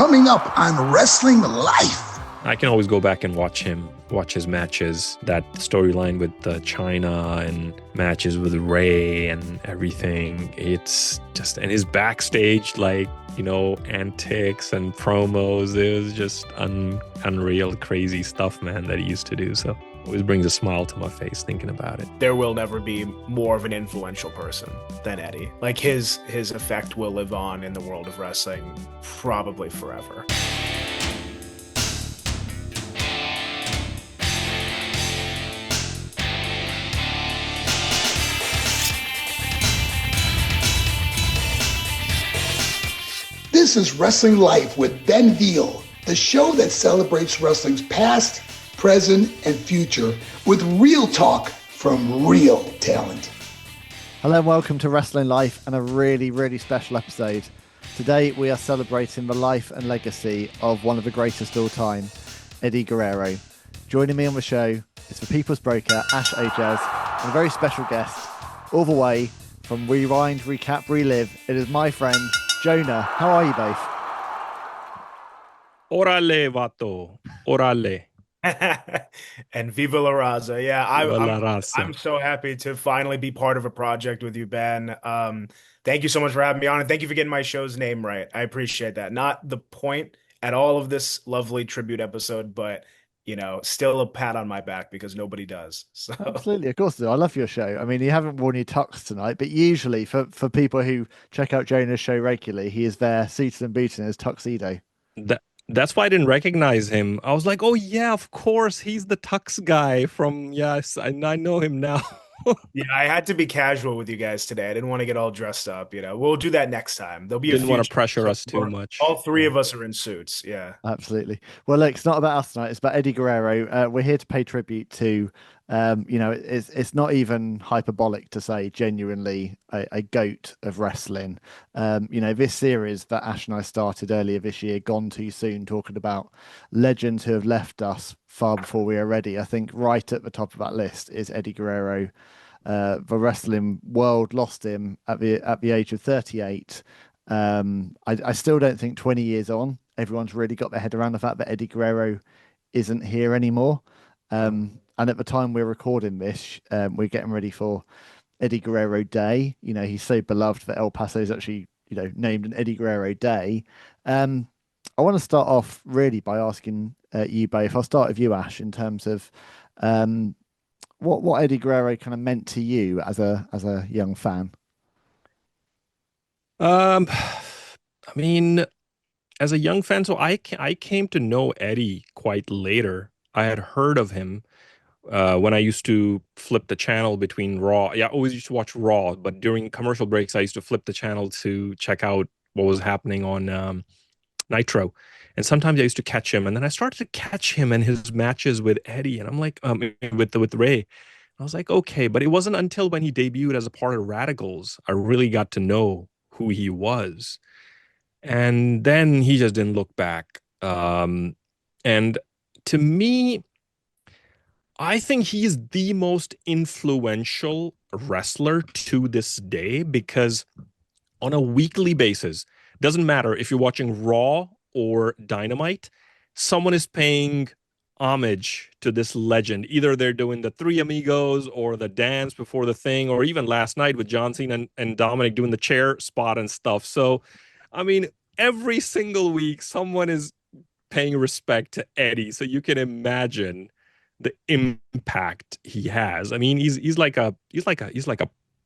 coming up on Wrestling Life. I can always go back and watch his matches. That storyline with China and matches with Ray and everything. It's just, and his backstage, antics and promos. It was just unreal, crazy stuff, man, that he used to do. So always brings a smile to my face thinking about it. There will never be more of an influential person than Eddie. Like his effect will live on in the world of wrestling probably forever. This is Wrestling Life with Ben Veal, the show that celebrates wrestling's past, present, and future with real talk from real talent. Hello and welcome to Wrestling Life and a really, really special episode. Today we are celebrating the life and legacy of one of the greatest of all time, Eddie Guerrero. Joining me on the show is the People's Broker, Ajaz, and a very special guest, all the way from Rewind, Recap, Relive. It is my friend, Jonah. How are you both? Orale, vato. Orale. And Viva La Raza. Yeah, Viva La Raza. I'm so happy to finally be part of a project with you, Ben. Thank you so much for having me on, and thank you for getting my show's name right. I appreciate that. Not the point at all of this lovely tribute episode, but still a pat on my back because nobody does. So Absolutely, of course I do. I love your show. I mean, you haven't worn your tux tonight, but usually for people who check out Jonah's show regularly, he is there suited and booted in his tuxedo. That's why I didn't recognize him. I was like, oh yeah, of course, he's the tux guy from, yes, I know him now. Yeah, I had to be casual with you guys today. I didn't want to get all dressed up. We'll do that next time. There'll be Didn't want to pressure us too much. All three of us are in suits. Yeah, absolutely. Well, look, it's not about us tonight. It's about Eddie Guerrero. We're here to pay tribute to, it's not even hyperbolic to say genuinely a goat of wrestling. This series that Ash and I started earlier this year, Gone Too Soon, talking about legends who have left us far before we are ready. I think right at the top of that list is Eddie Guerrero. The wrestling world lost him at the age of 38. I still don't think 20 years on, everyone's really got their head around the fact that Eddie Guerrero isn't here anymore. And at the time we're recording this, we're getting ready for Eddie Guerrero Day. He's so beloved that El Paso is actually, named an Eddie Guerrero Day. I want to start off really by asking you both. I'll start with you, Ash, in terms of what Eddie Guerrero kind of meant to you as a young fan. I mean, as a young fan, so I came to know Eddie quite later. I had heard of him when I used to flip the channel between Raw. Yeah, I always used to watch Raw, but during commercial breaks, I used to flip the channel to check out what was happening on Nitro. And sometimes I used to catch him, and then I started to catch him and his matches with Eddie, and I'm like, with Ray. I was like, okay, but it wasn't until when he debuted as a part of Radicals I really got to know who he was. And then he just didn't look back. And to me, I think he's the most influential wrestler to this day, because on a weekly basis, doesn't matter if you're watching Raw or Dynamite, someone is paying homage to this legend. Either they're doing the Three Amigos or the dance before the thing, or even last night with John Cena and Dominic doing the chair spot and stuff. So, I mean, every single week, someone is paying respect to Eddie. So you can imagine the impact he has. I mean, he's like a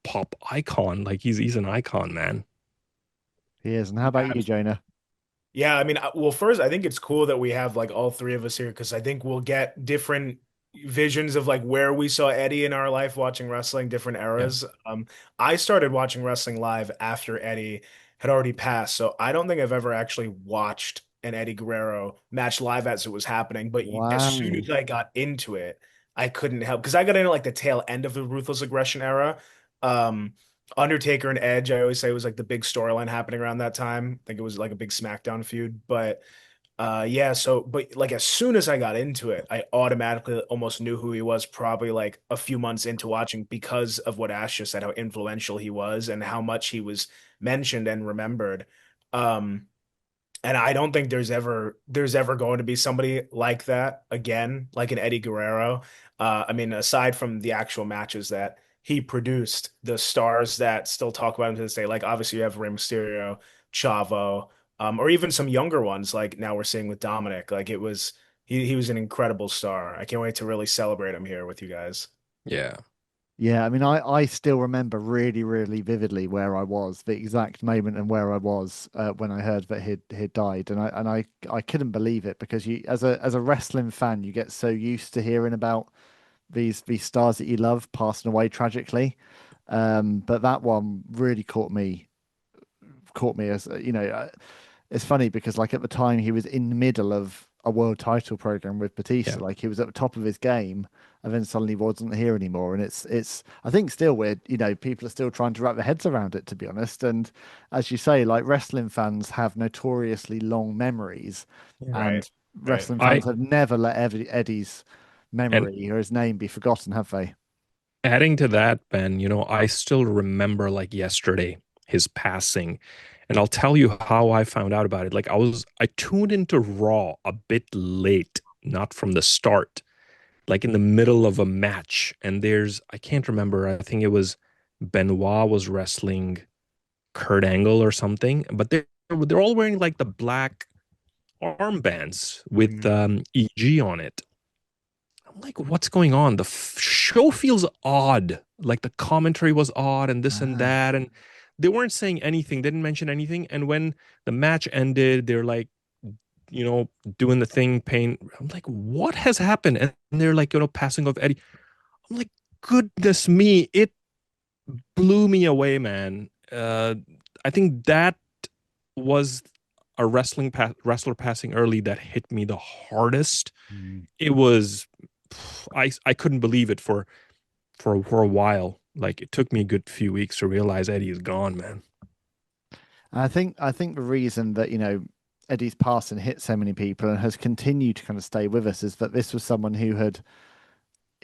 pop icon. Like he's an icon, man. He is. And how about you, Jonah? Yeah, I mean, well, first, I think it's cool that we have like all three of us here because I think we'll get different visions of like where we saw Eddie in our life watching wrestling, different eras. Yeah. I started watching wrestling live after Eddie had already passed, so I don't think I've ever actually watched an Eddie Guerrero match live as it was happening. But wow. As soon as I got into it, I couldn't help because I got into like the tail end of the Ruthless Aggression era. Undertaker and Edge, I always say, was like the big storyline happening around that time. I think it was like a big SmackDown feud. But but like as soon as I got into it, I automatically almost knew who he was probably like a few months into watching because of what Ash just said, how influential he was and how much he was mentioned and remembered. And I don't think there's ever going to be somebody like that again, like an Eddie Guerrero. I mean, aside from the actual matches that he produced, the stars that still talk about him to this day, like obviously you have Rey Mysterio, Chavo, or even some younger ones, like now we're seeing with Dominic. Like he was an incredible star. I can't wait to really celebrate him here with you guys. Yeah. Yeah, I mean, I still remember really, really vividly where I was, the exact moment and where I was when I heard that he'd died, and I couldn't believe it because you, as a wrestling fan, you get so used to hearing about these stars that you love passing away tragically, but that one really caught me as it's funny because like at the time he was in the middle of a world title program with Yeah. Batista, like he was at the top of his game, and then suddenly wasn't here anymore. And it's I think still weird, people are still trying to wrap their heads around it, to be honest. And as you say, like wrestling fans have notoriously long memories, Yeah. Right. and Right. wrestling I fans have never let Eddie's and memory or his name be forgotten, have they? adding to that, Ben, I still remember like yesterday his passing. And I'll tell you how I found out about it. Like I tuned into Raw a bit late, not from the start, like in the middle of a match. And I can't remember, I think it was Benoit was wrestling Kurt Angle or something, but they're all wearing like the black armbands with Mhm. EG on it. I'm like, what's going on? The show feels odd. Like the commentary was odd and this and Ah. that. And they weren't saying anything, they didn't mention anything. And when the match ended, they're like, you know, doing the thing, pain. I'm like, what has happened? And they're like, passing off Eddie. I'm like, goodness me, it blew me away, man. I think that was a wrestler passing early that hit me the hardest. Mm. It was I couldn't believe it for a while. Like it took me a good few weeks to realize Eddie is gone, man. I think the reason that Eddie's passing hit so many people and has continued to kind of stay with us is that this was someone who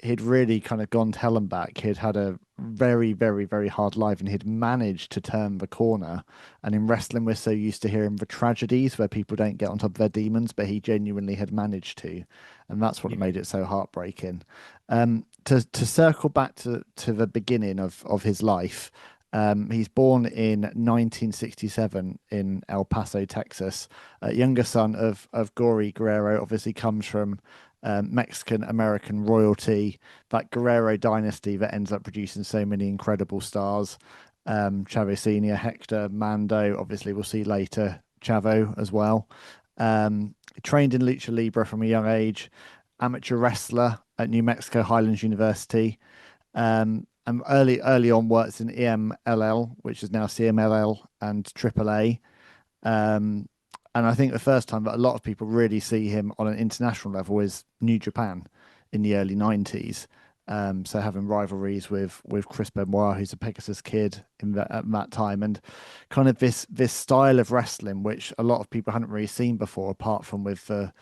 he'd really kind of gone to hell and back. He'd had a very, very, very hard life and he'd managed to turn the corner. And in wrestling, we're so used to hearing the tragedies where people don't get on top of their demons, but he genuinely had managed to. And that's what Yeah. made it so heartbreaking. To circle back to the beginning of his life, he's born in 1967 in El Paso, Texas. Younger son of Gory Guerrero, obviously comes from Mexican American royalty, that Guerrero dynasty that ends up producing so many incredible stars. Chavo Senior, Hector, Mando, obviously we'll see later, Chavo as well. Trained in lucha libre from a young age, amateur wrestler at New Mexico Highlands University. And early on works in EMLL, which is now CMLL and AAA. Um, and I think the first time that a lot of people really see him on an international level is New Japan in the early 90s. So having rivalries with Chris Benoit, who's a Pegasus Kid at that time, and kind of this style of wrestling, which a lot of people hadn't really seen before, apart from with the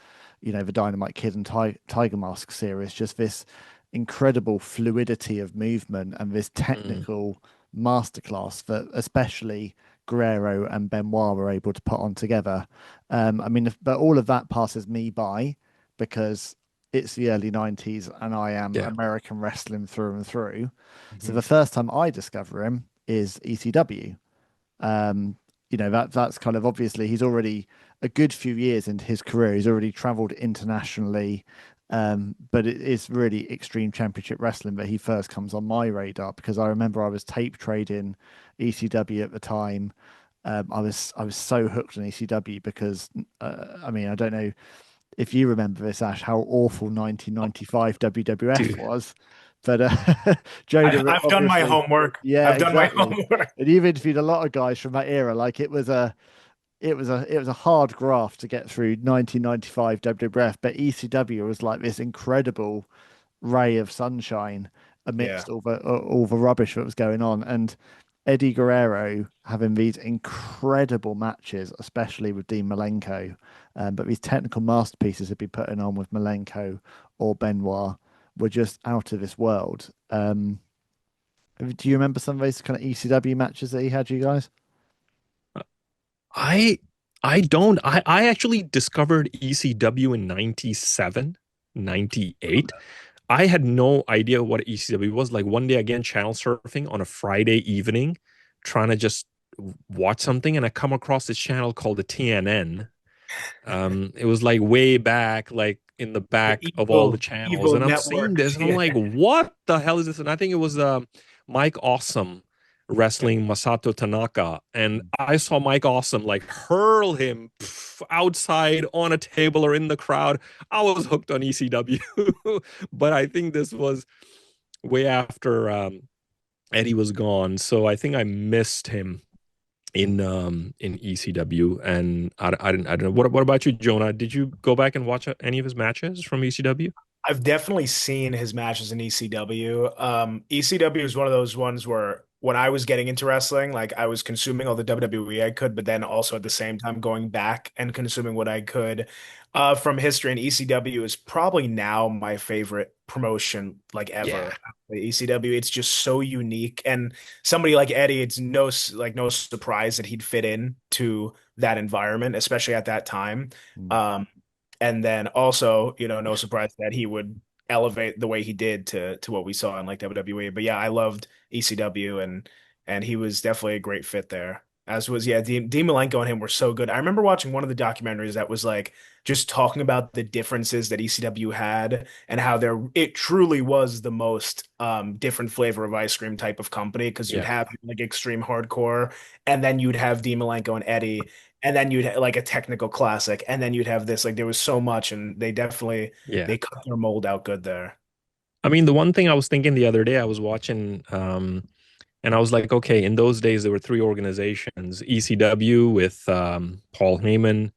Dynamite Kid and Tiger Mask series, just this incredible fluidity of movement and this Mm, technical masterclass that especially Guerrero and Benoit were able to put on together. I mean, but all of that passes me by because it's the early 90s and I am yeah. American wrestling through and through. So Mhm. the first time I discover him is ECW. Um, that's kind of obviously he's already a good few years into his career. He's already traveled internationally, but it is really extreme championship wrestling that he first comes on my radar because I remember I was tape trading ECW at the time. I was so hooked on ECW because I mean I don't know if you remember this, Ash, how awful 1995 WWF Dude. was. But Jonah, I've done my obviously, homework. yeah, I've done my exactly. homework. And you've interviewed a lot of guys from that era. Like it was a hard graft to get through 1995 WWF, but ECW was like this incredible ray of sunshine Yeah. amidst all the rubbish that was going on. And Eddie Guerrero having these incredible matches, especially with Dean Malenko, but these technical masterpieces he'd be putting on with Malenko or Benoit were just out of this world. Do you remember some of those kind of ECW matches that he had, you guys? I I don't. I actually discovered ECW in 97, 98. I had no idea what ECW was. Like one day again, channel surfing on a Friday evening, trying to just watch something, and I come across this channel called the TNN. It was like way back, like in the The back of all the evil, channels, evil and I'm seeing network. this, and I'm like, what the hell is this? And I think it was Mike Awesome wrestling Masato Tanaka, and I saw Mike Awesome like hurl him outside on a table or in the crowd. I was hooked on ECW, but I think this was way after Eddie was gone, so I think I missed him in ECW, and I don't know. What about you, Jonah? Did you go back and watch any of his matches from ECW? I've definitely seen his matches in ECW. ECW is one of those ones where when I was getting into wrestling, like I was consuming all the WWE I could, but then also at the same time going back and consuming what I could from history. And ECW is probably now my favorite promotion like Yeah, ever. The ECW, it's just so unique. And somebody like Eddie, it's no surprise that he'd fit in to that environment, especially at that time. Mm. Um, and then also, no surprise that he would elevate the way he did to what we saw in like WWE. But yeah, I loved ECW and he was definitely a great fit there. As was, yeah, Dean Malenko and him were so good. I remember watching one of the documentaries that was like just talking about the differences that ECW had and how it truly was the most different flavor of ice cream type of company because you'd yeah, have like extreme hardcore and then you'd have Dean Malenko and Eddie and then you'd like a technical classic, and then you'd have this. Like there was so much, and yeah. they cut their mold out good there. I mean, the one thing I was thinking the other day, I was watching, and I was like, okay, in those days there were three organizations: ECW with Paul Heyman,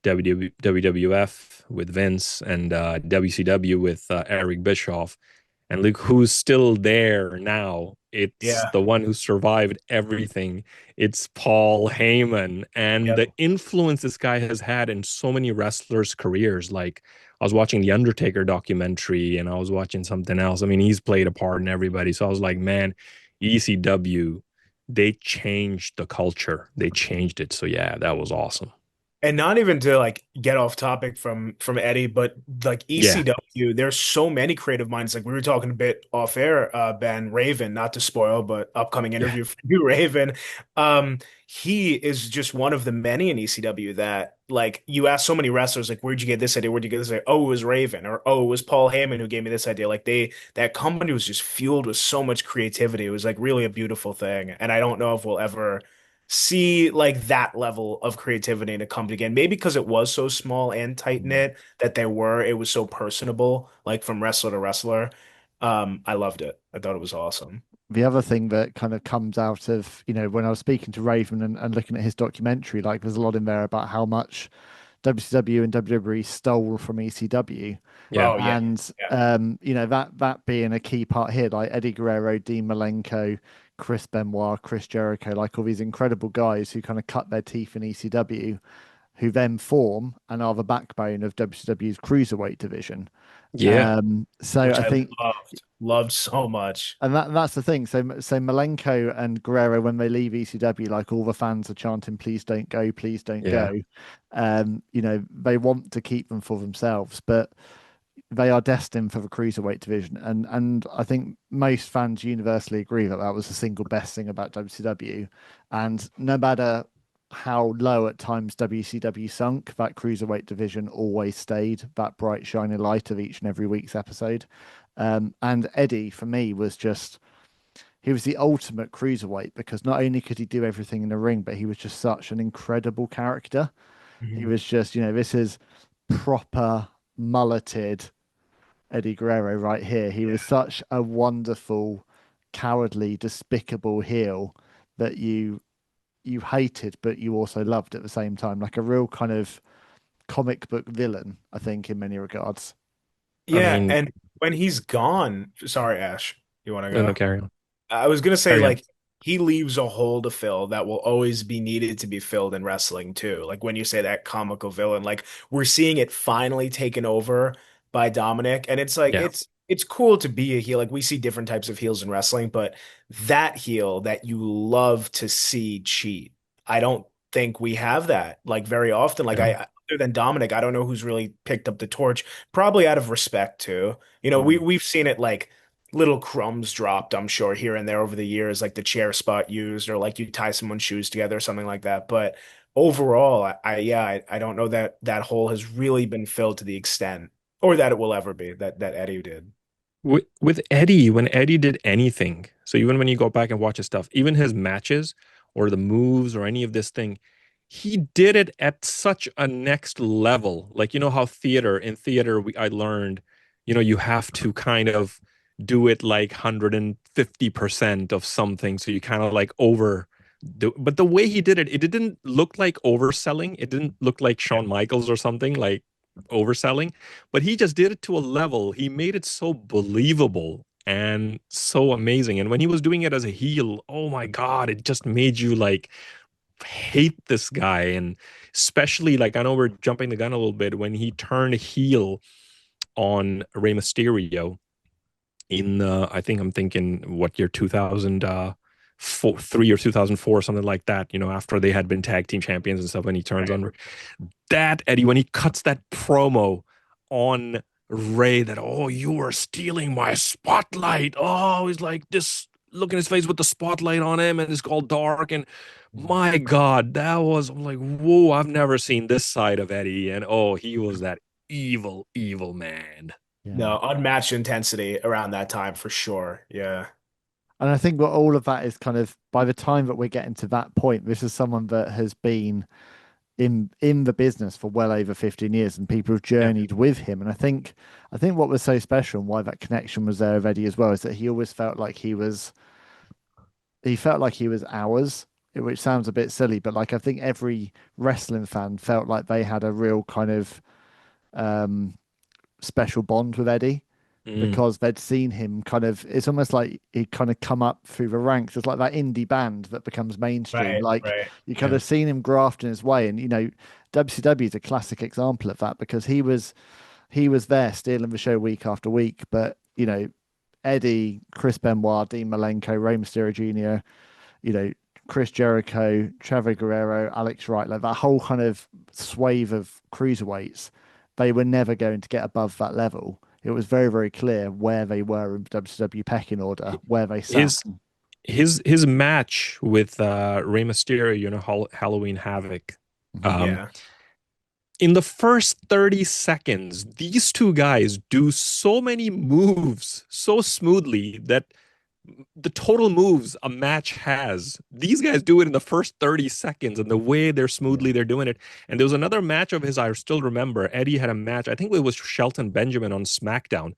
WWF with Vince, and WCW with Eric Bischoff. And look who's still there now. It's Yeah. the one who survived everything. It's Paul Heyman. And Yep. the influence this guy has had in so many wrestlers' careers. Like I was watching the Undertaker documentary and I was watching something else. I mean, he's played a part in everybody. So I was like, man, ECW, they changed the culture. They changed it. So yeah, that was awesome. And not even to like get off topic from Eddie, but like Yeah. ECW, there's so many creative minds. Like we were talking a bit off air, Ben Raven, not to spoil, but upcoming Yeah. interview for you, Raven. He is just one of the many in ECW that like you ask so many wrestlers, like, where'd you get this idea? Where'd you get this idea? Oh, it was Raven, or oh, it was Paul Heyman who gave me this idea. Like that company was just fueled with so much creativity. It was like really a beautiful thing. And I don't know if we'll ever see like that level of creativity in a company again. Maybe because it was so small and tight knit that it was so personable, like from wrestler to wrestler. I loved it. I thought it was awesome. The other thing that kind of comes out of, when I was speaking to Raven and looking at his documentary, like there's a lot in there about how much WCW and WWE stole from ECW. Yeah. Oh yeah, And yeah, that being a key part here, like Eddie Guerrero, Dean Malenko, Chris Benoit, Chris Jericho, like all these incredible guys who kind of cut their teeth in ECW, who then form and are the backbone of WCW's cruiserweight division. Yeah. So which I I think, loved so much. and that's the thing. So Malenko and Guerrero, when they leave ECW, like all the fans are chanting, "Please don't go, please don't Yeah. go." They want to keep them for themselves, but they are destined for the cruiserweight division, and I think most fans universally agree that that was the single best thing about WCW, and no matter how low at times WCW sunk, that cruiserweight division always stayed that bright shining light of each and every week's episode. And Eddie for me was just he was the ultimate cruiserweight because not only could he do everything in the ring, but he was just such an incredible character. He Mhm. was just, this is proper mulleted Eddie Guerrero right here. He was such a wonderful, cowardly, despicable heel that you hated, but you also loved at the same time, like a real kind of comic book villain, I think, in many regards. I Yeah, mean, and when he's gone, sorry, Ash, you want to no, no, go? carry on. I was gonna say Carry on. like he leaves a hole to fill that will always be needed to be filled in wrestling too. Like when you say that comical villain, like we're seeing it finally taken over by Dominic, and it's like Yeah. it's cool to be a heel. Like we see different types of heels in wrestling, but that heel that you love to see cheat, I don't think we have that like very often. Like Yeah. other than Dominic, I don't know who's really picked up the torch, probably out of respect too. You know, Mm. we've seen it like little crumbs dropped, I'm sure, here and there over the years, like the chair spot used, or like you tie someone's shoes together or something like that. But overall, I don't know that that hole has really been filled to the extent, or that it will ever be that Eddie did. With Eddie, when Eddie did anything, so even when you go back and watch his stuff, even his matches or the moves or any of this thing, he did it at such a next level. Like, you know how in theater, I learned, you have to kind of do it like 150% of something. So you kind of like but the way he did it, it didn't look like overselling. It didn't look like Shawn Michaels or something like overselling, but he just did it to a level. He made it so believable and so amazing. And when he was doing it as a heel, oh my God, it just made you like hate this guy. And especially like, I know we're jumping the gun a little bit, when he turned heel on Rey Mysterio in I think I'm thinking what year, 2003 or 2004, something like that, after they had been tag team champions and stuff, when he turns Right. on that Eddie, when he cuts that promo on Ray, that, oh, you were stealing my spotlight. Oh, he's like this, look in his face with the spotlight on him, and it's all dark. And my God, I'm like, whoa, I've never seen this side of Eddie. And oh, he was that evil, evil man. Yeah. No, unmatched intensity around that time for sure. Yeah. And I think what all of that is kind of by the time that we're getting to that point, this is someone that has been in the business for well over 15 years and people have Yeah. journeyed with him. And I think what was so special and why that connection was there with Eddie as well is that he always felt like he was ours, which sounds a bit silly, but like I think every wrestling fan felt like they had a real kind of um special bond with Eddie Mm, because they'd seen him kind of, it's almost like he'd kind of come up through the ranks. It's like that indie band that becomes mainstream. Right, Like right. you kind yeah. of seen him grafting his way. And, WCW is a classic example of that because he was there stealing the show week after week. But, Eddie, Chris Benoit, Dean Malenko, Rey Mysterio Jr., you know, Chris Jericho, Trevor Guerrero, Alex Wright, like that whole kind of swathe of cruiserweights, they were never going to get above that level. It was very, very clear where they were in WCW pecking order, where they sat. His his match with Rey Mysterio, Halloween Havoc. Mhm. Um, Yeah. in the first 30 seconds, these two guys do so many moves so smoothly that the total moves a match has, these guys do it in the first 30 seconds, and the way Yeah. they're doing it. And there was another match of his I still remember. Eddie had a match, I think it was Shelton Benjamin on SmackDown,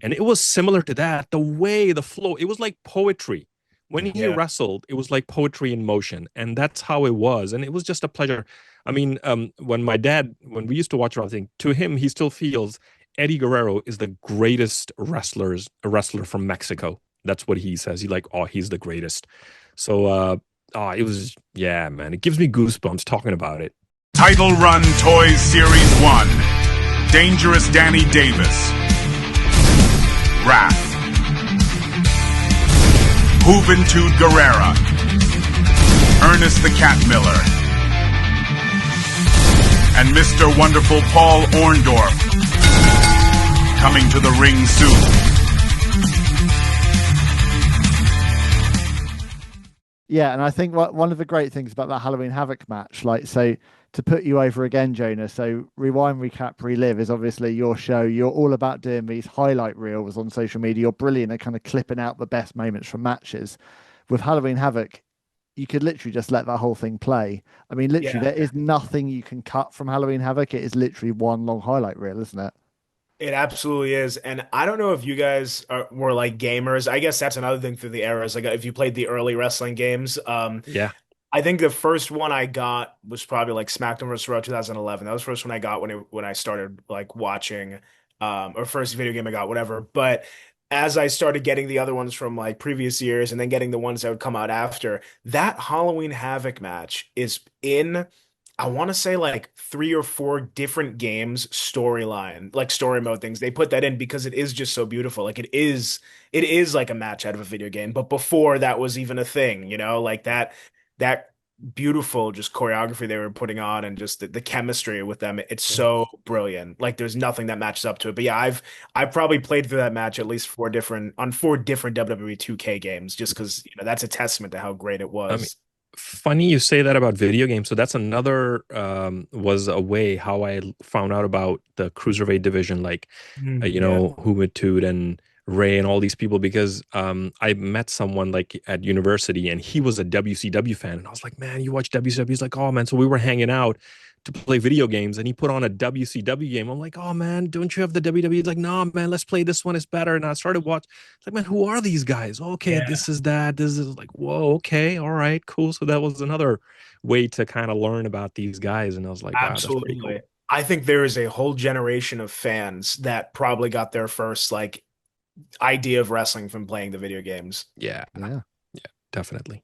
and it was similar to that. The way, the flow, it was like poetry. When Yeah. he Yeah. wrestled, it was like poetry in motion, and that's how it was. And it was just a pleasure. I mean, when we used to watch wrestling, to him, he still feels Eddie Guerrero is the greatest wrestler from Mexico. That's what he says. Oh, he's the greatest. So, it was, yeah, man. It gives me goosebumps talking about it. Title Run Toys Series 1. Dangerous Danny Davis. Wrath. Juventud Guerrera. Ernest the Cat Miller. And Mr. Wonderful Paul Orndorff. Coming to the ring soon. Yeah, and I think one of the great things about that Halloween Havoc match, like, so to put you over again, Jonah, so Rewind, Recap, Relive is obviously your show. You're all about doing these highlight reels on social media. You're brilliant at kind of clipping out the best moments from matches. With Halloween Havoc, you could literally just let that whole thing play. I mean, literally, Yeah. there is nothing you can cut from Halloween Havoc. It is literally one long highlight reel, isn't it? It absolutely is. And I don't know if you guys were like gamers. I guess that's another thing through the eras. Like if you played the early wrestling games, Yeah. I think the first one I got was probably like SmackDown vs. Raw 2011. That was the first one I got when I started like watching, or first video game I got, whatever. But as I started getting the other ones from like previous years and then getting the ones that would come out after, that Halloween Havoc match is in, I want to say like three or four different games storyline, like story mode things. They put that in because it is just so beautiful. Like it is like a match out of a video game. But before that was even a thing, like that beautiful just choreography they were putting on, and just the chemistry with them. It's Mhm. so brilliant. Like there's nothing that matches up to it. But yeah, I've probably played through that match at least four different WWE 2K games, just because that's a testament to how great it I mean, was. funny you say that about video games. So that's another was a way how I found out about the cruiserweight division, like Yeah. Humitude and Ray and all these people, because I met someone like at university and he was a WCW fan, and I was like, man, you watch WCW? He's like, oh man. So we were hanging out to play video games, and he put on a WCW game. I'm like, oh man, don't you have the WWE? He's like, no man, let's play this one. It's better. And I started watching. It's like, man, who are these guys? Okay, Yeah, this is that. This is like, whoa, okay, all right, cool. So that was another way to kind of learn about these guys, and I was like, wow, that's pretty absolutely. cool. I think there is a whole generation of fans that probably got their first like idea of wrestling from playing the video games. Yeah, Yeah. yeah, definitely.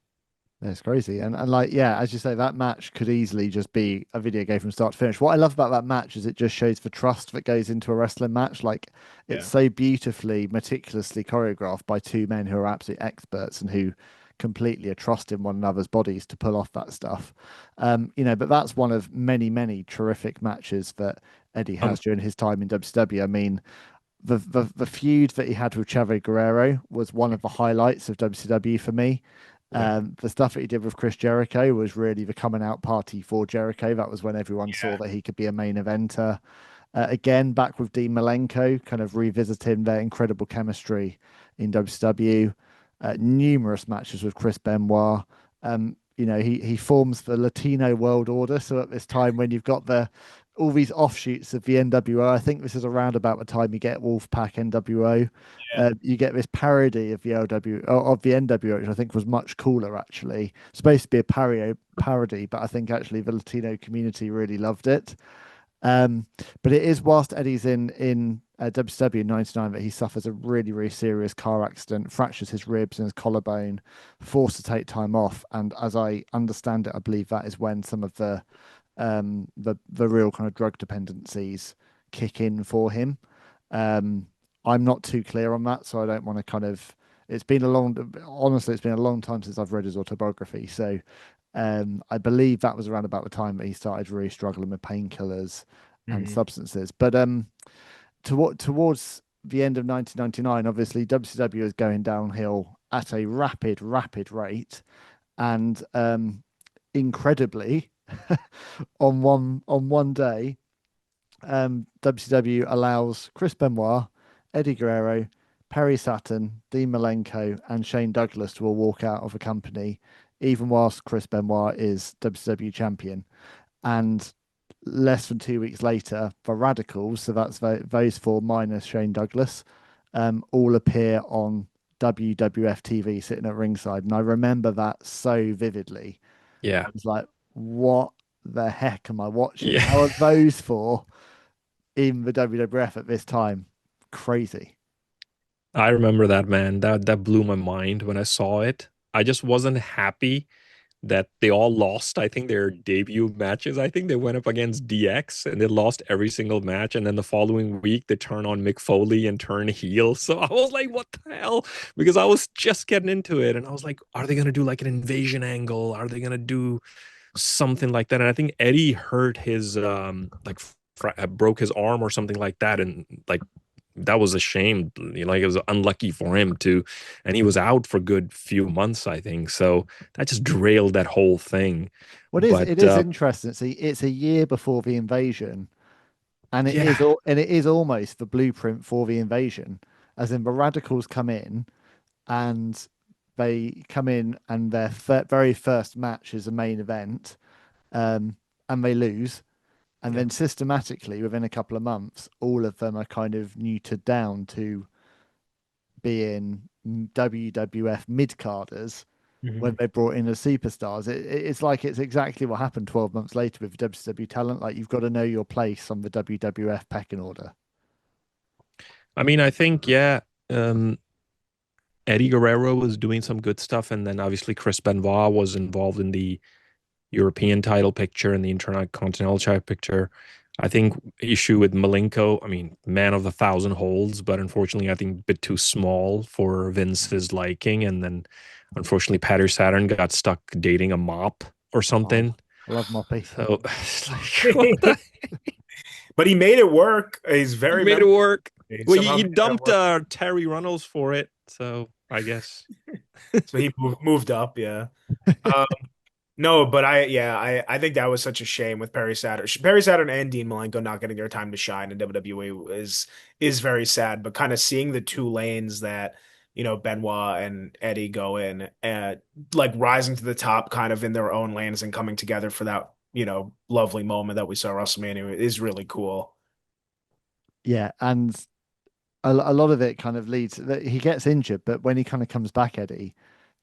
That's crazy. And like, yeah, as you say, that match could easily just be a video game from start to finish. What I love about that match is it just shows the trust that goes into a wrestling match. Like, it's Yeah. so beautifully, meticulously choreographed by two men who are absolute experts and who completely are trusting one another's bodies to pull off that stuff. But that's one of many, many terrific matches that Eddie Um, has during his time in WCW. I mean, the feud that he had with Chavo Guerrero was one of the highlights of WCW for me. yeah, The stuff that he did with Chris Jericho was really the coming out party for Jericho. That was when everyone saw that he could be a main eventer. Again, back with Dean Malenko, kind of revisiting their incredible chemistry in WCW. Numerous matches with Chris Benoit. He forms the Latino World Order. So at this time, when you've got all these offshoots of the NWO, I think this is around about the time you get Wolfpack NWO. Yeah. You get this parody of the of the NWO, which I think was much cooler actually. Supposed to be a parody, but I think actually the Latino community really loved it. Um, but it is whilst Eddie's in WCW in '99 that he suffers a really, really serious car accident, fractures his ribs and his collarbone, forced to take time off. And as I understand it, I believe that is when some of the real kind of drug dependencies kick in for him. Um, I'm not too clear on that, so I don't want to kind of. Honestly, it's been a long time since I've read his autobiography. So I believe that was around about the time that he started really struggling with painkillers and Mhm. substances. But towards the end of 1999, obviously WCW is going downhill at a rapid, rapid rate, and incredibly, on one day, WCW allows Chris Benoit, Eddie Guerrero, Perry Saturn, Dean Malenko, and Shane Douglas to all walk out of the company, even whilst Chris Benoit is WCW champion. And less than 2 weeks later, the Radicals, so that's those four minus Shane Douglas, all appear on WWF TV sitting at ringside. And I remember that so vividly. I yeah, was like, what the heck am I watching? yeah. How are those four in the WWF at this time? Crazy. I remember that, man. That blew my mind when I saw it. I just wasn't happy that they all lost. I think their debut matches. I think they went up against DX and they lost every single match. And then the following week they turn on Mick Foley and turn heel. So I was like, what the hell? Because I was just getting into it and I was like, are they gonna do like an invasion angle? Are they gonna do something like that? And I think Eddie hurt his like broke his arm or something like that, and like that was a shame. Like it was unlucky for him too, and he was out for a good few months, I think. So that just derailed that whole thing. What is But it is interesting. See, it's a year before the invasion, and yeah, it is almost the blueprint for the invasion. As in, the radicals come in, and they come in, and their very first match is a main event, and they lose. And yeah, then systematically, within a couple of months, all of them are kind of neutered down to being WWF mid carders when Mhm. they brought in the superstars. It's like it's exactly what happened 12 months later with WCW talent. Like you've got to know your place on the WWF pecking order. I mean, I think yeah. Um, Eddie Guerrero was doing some good stuff, and then obviously Chris Benoit was involved in the European title picture and the Intercontinental title picture. I think issue with Malenko, I mean, man of the thousand holds, but unfortunately, I think a bit too small for Vince's liking. And then unfortunately, Patty Saturn got stuck dating a mop or something. I love Moppy. So it's like, what the? But he made it work. He's He very made it memorable. work. He Well, somehow he made that dumped work. Terry Runnels for it, so I guess. So he moved up, yeah. Um, no, but I think that was such a shame with Perry Saturn. Perry Saturn and Dean Malenko not getting their time to shine in WWE is very sad. But kind of seeing the two lanes that Benoit and Eddie go in, and like rising to the top, kind of in their own lanes and coming together for that lovely moment that we saw at WrestleMania is really cool. Yeah, and a lot of it kind of leads that he gets injured, but when he kind of comes back, Eddie,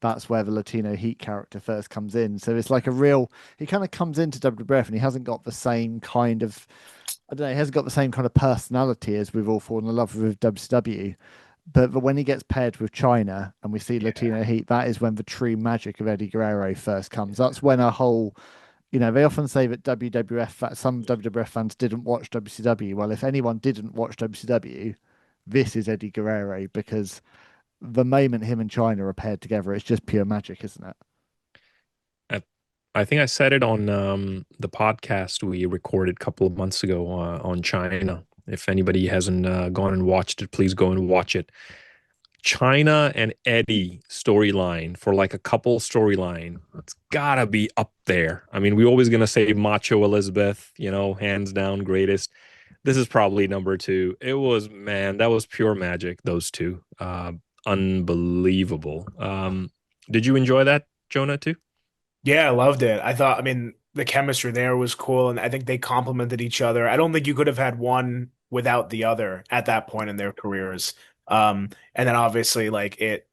that's where the Latino Heat character first comes in. So it's like a real, he kind of comes into WWF and he hasn't got the same kind of, I don't know, he hasn't got the same kind of personality as we've all fallen in love with WCW. But when he gets paired with China and we see Yeah. Latino Heat, that is when the true magic of Eddie Guerrero first comes. That's when a whole, they often say that some WWF fans didn't watch WCW. Well, if anyone didn't watch WCW, this is Eddie Guerrero because the moment him and China are paired together, it's just pure magic, isn't it? I, I think I said it on the podcast we recorded a couple of months ago on China. If anybody hasn't gone and watched it, please go and watch it. China and Eddie storyline for like a couple storyline, it's gotta be up there. I mean, we're always gonna say Macho Elizabeth, hands down greatest. This is probably number two. It was, man, that was pure magic. Those two, unbelievable. Did you enjoy that, Jonah, too? Yeah, I loved it. I mean, the chemistry there was cool, and I think they complemented each other. I don't think you could have had one without the other at that point in their careers. And then obviously, like it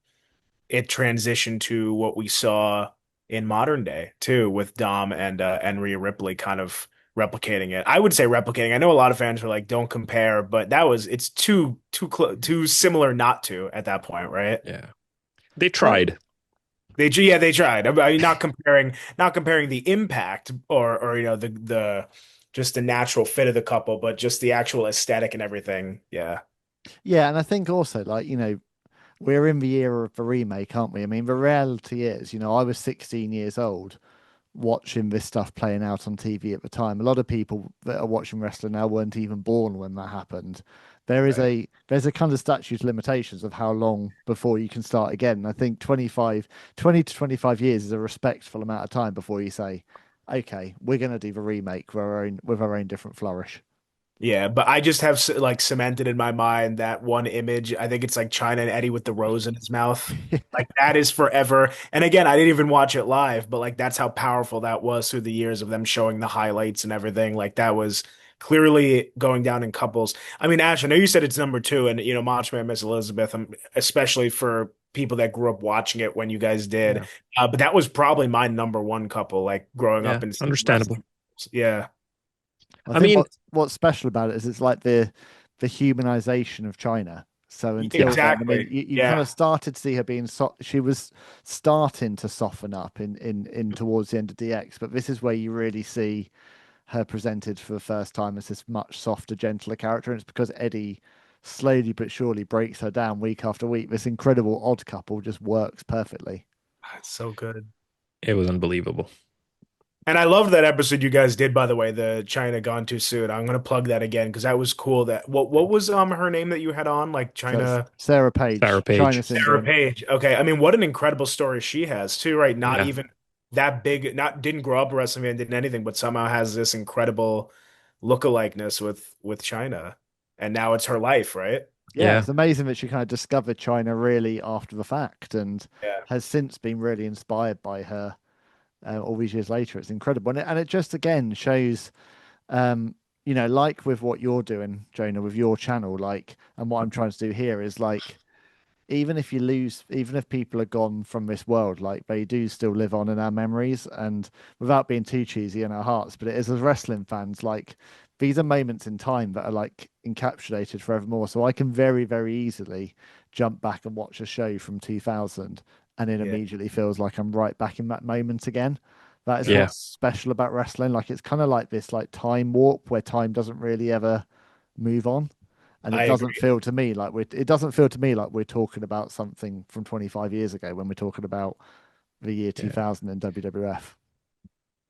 transitioned to what we saw in modern day too, with Dom and Rhea Ripley kind of replicating it. I would say replicating. I know a lot of fans were like, "Don't compare," but it's too similar not to at that point, right? Yeah, they Well, tried. They tried. I mean, not comparing the impact or the just the natural fit of the couple, but just the actual aesthetic and everything. Yeah. yeah, and I think also like we're in the era of the remake, aren't we? I mean, the reality is, I was 16 years old watching this stuff playing out on TV at the time. A lot of people that are watching wrestling now weren't even born when that happened. Right. There's a kind of statute of limitations of how long before you can start again. And I think 20 to 25 years is a respectful amount of time before you say, okay, we're going to do the remake with our own different flourish. Yeah, but I just have like cemented in my mind that one image. I think it's like China and Eddie with the rose in his mouth. Like that is forever. And again, I didn't even watch it live, but like that's how powerful that was through the years of them showing the highlights and everything. Like that was clearly going down in couples. I mean, Ash, I know you said it's number two, and Macho Man Miss Elizabeth, especially for people that grew up watching it when you guys did. Yeah. But that was probably my number one couple, like growing Yeah, up and seeing understandable. wrestling. Yeah, I I think mean, what's special about it is it's like the humanization of China. So until then, I mean, exactly. you kind Yeah. of started to see her she was starting to soften up in towards the end of DX, but this is where you really see her presented for the first time as this much softer, gentler character. And it's because Eddie slowly but surely breaks her down week after week. This incredible odd couple just works perfectly. It's so good. it was unbelievable. And I love that episode you guys did, by the way, the China Gone Too Soon. I'm gonna plug that again because that was cool. What was her name that you had on? Like So it's China Sarah Sarah Page, China Page. Sarah Syndrome. Page. Okay, I mean, what an incredible story she has too, right? Not Yeah, even that big, not didn't grow up wrestling and didn't anything, but somehow has this incredible look-alikeness with China. And now it's her life, right? Yeah, yeah, it's amazing that she kind of discovered China really after the fact and Yeah. has since been really inspired by her all these years later. It's incredible. And it just again shows, like with what you're doing, Jonah, with your channel, like, and what I'm trying to do here is like, even if people are gone from this world, like they do still live on in our memories and without being too cheesy in our hearts. But it is as wrestling fans, like these are moments in time that are like encapsulated forevermore. So I can very, very easily jump back and watch a show from 2000 and it Yeah. immediately feels like I'm right back in that moment again. That is yeah. what's special about wrestling. Like it's kind of like this like time warp where time doesn't really ever move on. And I agree. it doesn't feel to me like we're talking about something from 25 years ago when we're talking about the year Yeah. 2000 in WWF.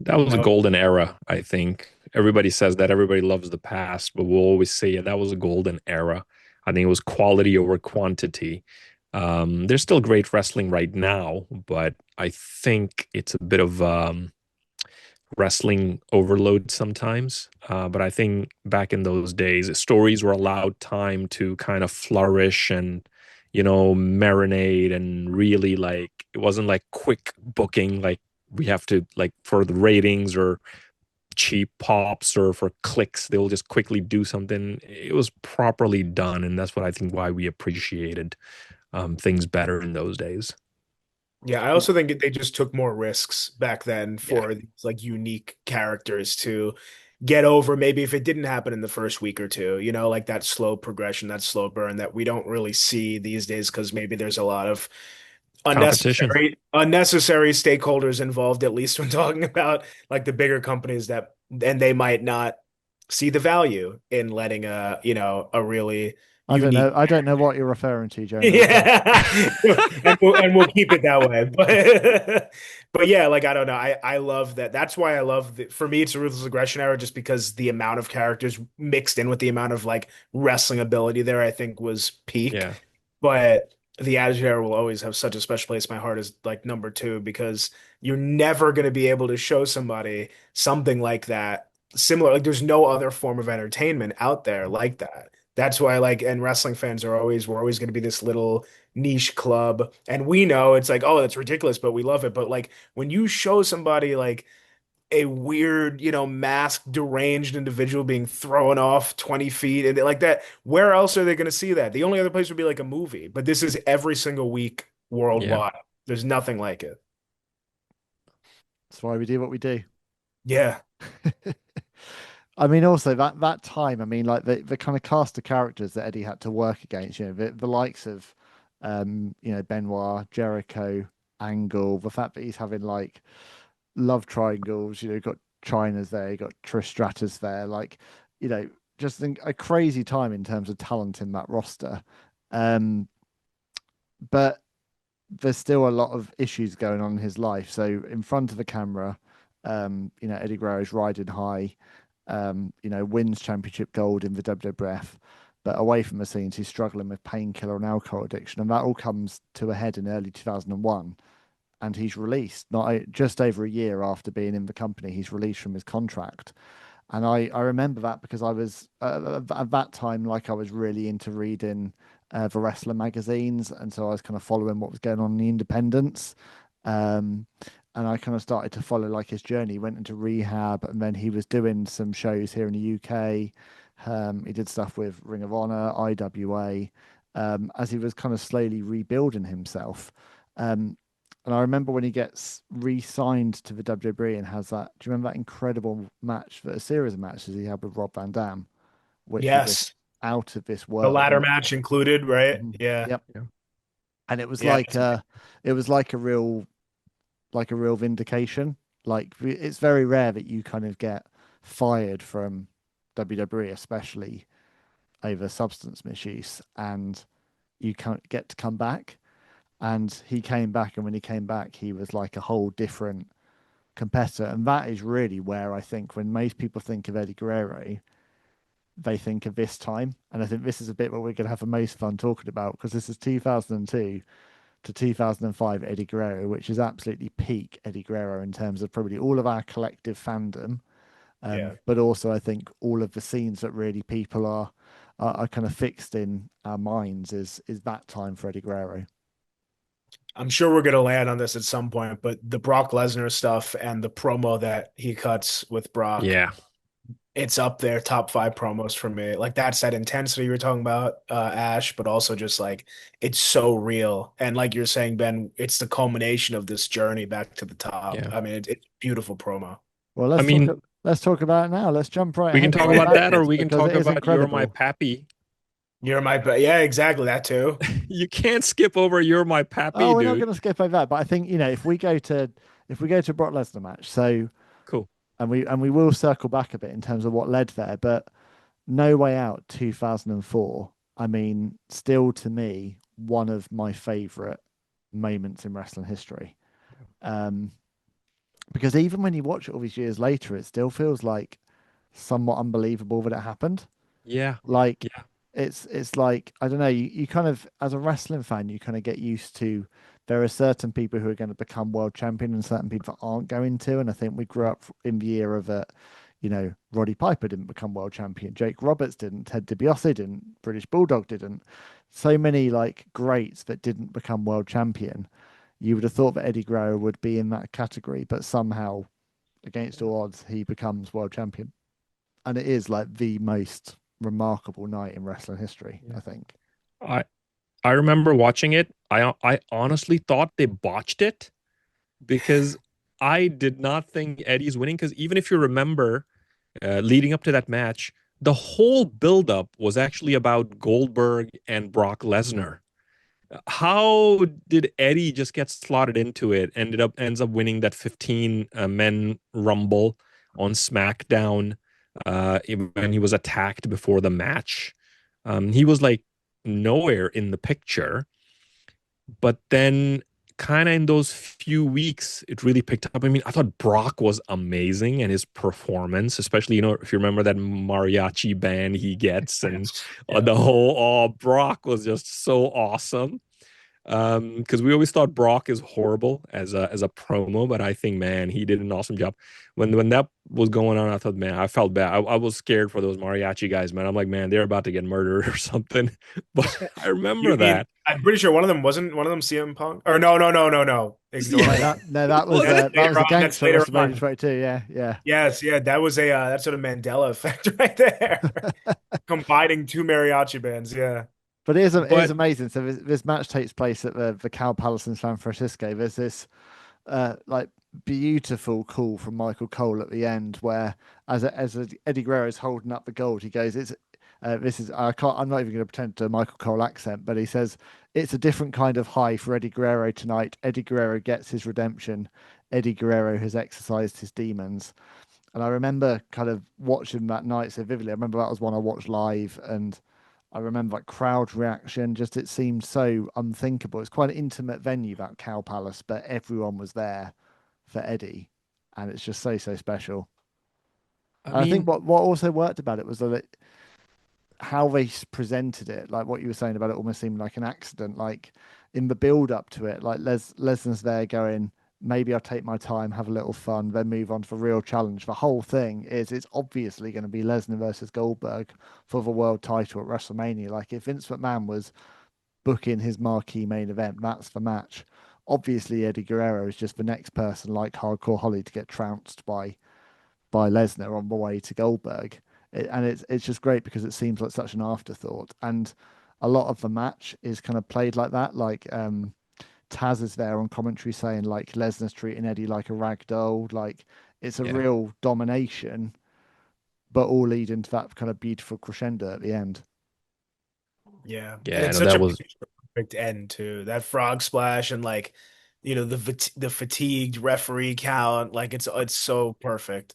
That was a No, golden era, I think. Everybody says that everybody loves the past, but we'll always say, yeah, that was a golden era. I think it was quality over quantity. There's still great wrestling right now, but I think it's a bit of wrestling overload sometimes. But I think back in those days, stories were allowed time to kind of flourish and, marinate and really like it wasn't like quick booking, like we have to like for the ratings or cheap pops or for clicks, they'll just quickly do something. It was properly done, and that's what I think why we appreciated things better in those days. yeah, I also think they just took more risks back then Yeah, for these like unique characters to get over. Maybe if it didn't happen in the first week or two, like that slow progression, that slow burn that we don't really see these days because maybe there's a lot of competition. unnecessary stakeholders involved, at least when talking about like the bigger companies that, and they might not see the value in letting a really I don't know. unique. I don't know what you're referring to, Jonah, but Yeah, and we'll keep it that way. But yeah, like I don't know. I love that. That's why I love for me it's a ruthless aggression era, just because the amount of characters mixed in with the amount of like wrestling ability there, I think was peak. Yeah, But the Attitude Era will always have such a special place in my heart as like number two, because you're never going to be able to show somebody something like that similar. Like there's no other form of entertainment out there like that. That's why like, and wrestling fans we're always going to be this little niche club. And we know it's like, oh, that's ridiculous, but we love it. But like when you show somebody like a weird, masked, deranged individual being thrown off 20 feet and like that, where else are they going to see that? The only other place would be like a movie, but this is every single week yeah, worldwide. There's nothing like it. that's why we do what we do. Yeah. I mean, also that time, I mean, like the kind of cast of characters that Eddie had to work against, the likes of, Benoit, Jericho, Angle, the fact that he's having like love triangles, you've got China's there, you got Trish Stratus there, like, you know, just think a crazy time in terms of talent in that roster. Um, but there's still a lot of issues going on in his life. So in front of the camera, Eddie Guerrero's riding high, wins championship gold in the WWF, but away from the scenes, he's struggling with painkiller and alcohol addiction, and that all comes to a head in early 2001. And he's released just over a year after being in the company. He's released from his contract, and I remember that because I was at that time, like, I was really into reading the wrestling magazines, and so I was kind of following what was going on in the independents. Um, and I kind of started to follow like his journey. He went into rehab, and then he was doing some shows here in the UK. He did stuff with Ring of Honor, IWA, as he was kind of slowly rebuilding himself. Um, and I remember when he gets re-signed to the WWE and has that. Do you remember that incredible match, a series of matches he had with Rob Van Dam, which were just Yes. out of this The world? ladder match included, right? Mhm. Yeah. Yep. yeah, And it was Yeah. like a real vindication. Like, it's very rare that you kind of get fired from WWE, especially over substance misuse, and you can't get to come back. And he came back, and when he came back, he was like a whole different competitor. And that is really where I think when most people think of Eddie Guerrero, they think of this time. And I think this is a bit what we're going to have the most fun talking about, because this is 2002 to 2005 Eddie Guerrero, which is absolutely peak Eddie Guerrero in terms of probably all of our collective fandom. Yeah. But also, I think all of the scenes that really people are kind of fixed in our minds is that time for Eddie Guerrero. I'm sure we're gonna land on this at some point, but the Brock Lesnar stuff and the promo that he cuts with Brock, yeah. it's up there, top five promos for me. Like that's that intensity you were talking about, Ash, but also just like it's so real. And like you're saying, Ben, it's the culmination of this journey back to the top. Yeah. I mean, it's beautiful promo. Well, I mean, let's talk about it now. Let's jump right we can ahead to talk where about that that, or is, we can because talk it is about You're My incredible. Pappy. Yeah, exactly that too. You can't skip over You're My Oh, Pappy, we're not dude. going to skip over that, but I think, if we go to Brock Lesnar match, so Cool. and we will circle back a bit in terms of what led there, but No Way Out 2004. I mean, still to me one of my favorite moments in wrestling history. Um, because even when you watch it all these years later, it still feels like somewhat unbelievable that it happened. Yeah. Like Yeah. it's like I don't know, you kind of as a wrestling fan, you kind of get used to there are certain people who are going to become world champion and certain people that aren't going to. And I think we grew up in the era that, Roddy Piper didn't become world champion, Jake Roberts didn't, Ted DiBiase didn't, British Bulldog didn't. So many like greats that didn't become world champion. You would have thought that Eddie Guerrero would be in that category, but somehow, against all odds, he becomes world champion. And it is like the most remarkable night in wrestling history, Yeah. I think. I I remember watching it. I honestly thought they botched it because I did not think Eddie's winning. Because even if you remember, leading up to that match, the whole buildup was actually about Goldberg and Brock Lesnar. How did Eddie just get slotted into it? Ends up winning that 15 men rumble on SmackDown when he was attacked before the match. He was like nowhere in the picture, but then kind of in those few weeks it really picked up. I mean, I thought Brock was amazing and his performance, especially if you remember that mariachi band he gets and Yeah. the whole Brock was just so awesome. Because we always thought Brock is horrible as a promo, but I think, man, he did an awesome job. When that was going on, I thought, man, I felt bad. I was scared for those mariachi guys, man. I'm like, man, they're about to get murdered or something. But I You remember mean that. I'm pretty sure one of them CM Punk? Or no, no, no, no, no. Ignore Yeah, No, me. that was was That's it? that later was a on. That's gangster at later WrestleMania on. 22. Yeah, yeah. Yes, yeah, that was a that's sort of Mandela effect right there. Combining two mariachi bands. Yeah. But it is But amazing. So this match takes place at the Cow Palace in San Francisco. There's this like beautiful call from Michael Cole at the end, where Eddie Guerrero is holding up the gold, he goes, "It's this is I can't. I'm not even going to pretend to a Michael Cole accent, but he says it's a different kind of high for Eddie Guerrero tonight. Eddie Guerrero gets his redemption. Eddie Guerrero has exercised his demons." And I remember kind of watching that night so vividly. I remember that was one I watched live, and I remember like crowd reaction. Just it seemed so unthinkable. It's quite an intimate venue, that Cow Palace, but everyone was there for Eddie, and it's just so special. I And I think mean, what also worked about it was that how they presented it, like what you were saying about it almost seemed like an accident. Like in the build up to it, like Lesnar's there going, maybe I'll take my time, have a little fun, then move on to the real challenge. The whole thing is it's obviously going to be Lesnar versus Goldberg for the world title at WrestleMania. Like if Vince McMahon was booking his marquee main event, that's the match. Obviously, Eddie Guerrero is just the next person like Hardcore Holly to get trounced by Lesnar on the way to Goldberg. And it's just great because it seems like such an afterthought. And a lot of the match is kind of played like that. Like Taz is there on commentary saying like Lesnar's treating Eddie like a rag doll. Like it's a yeah, real domination, but all leading to that kind of beautiful crescendo at the end. Yeah. And yeah, it's no, such that a was. perfect end too. That frog splash and like, the fatigued referee count. Like it's so perfect.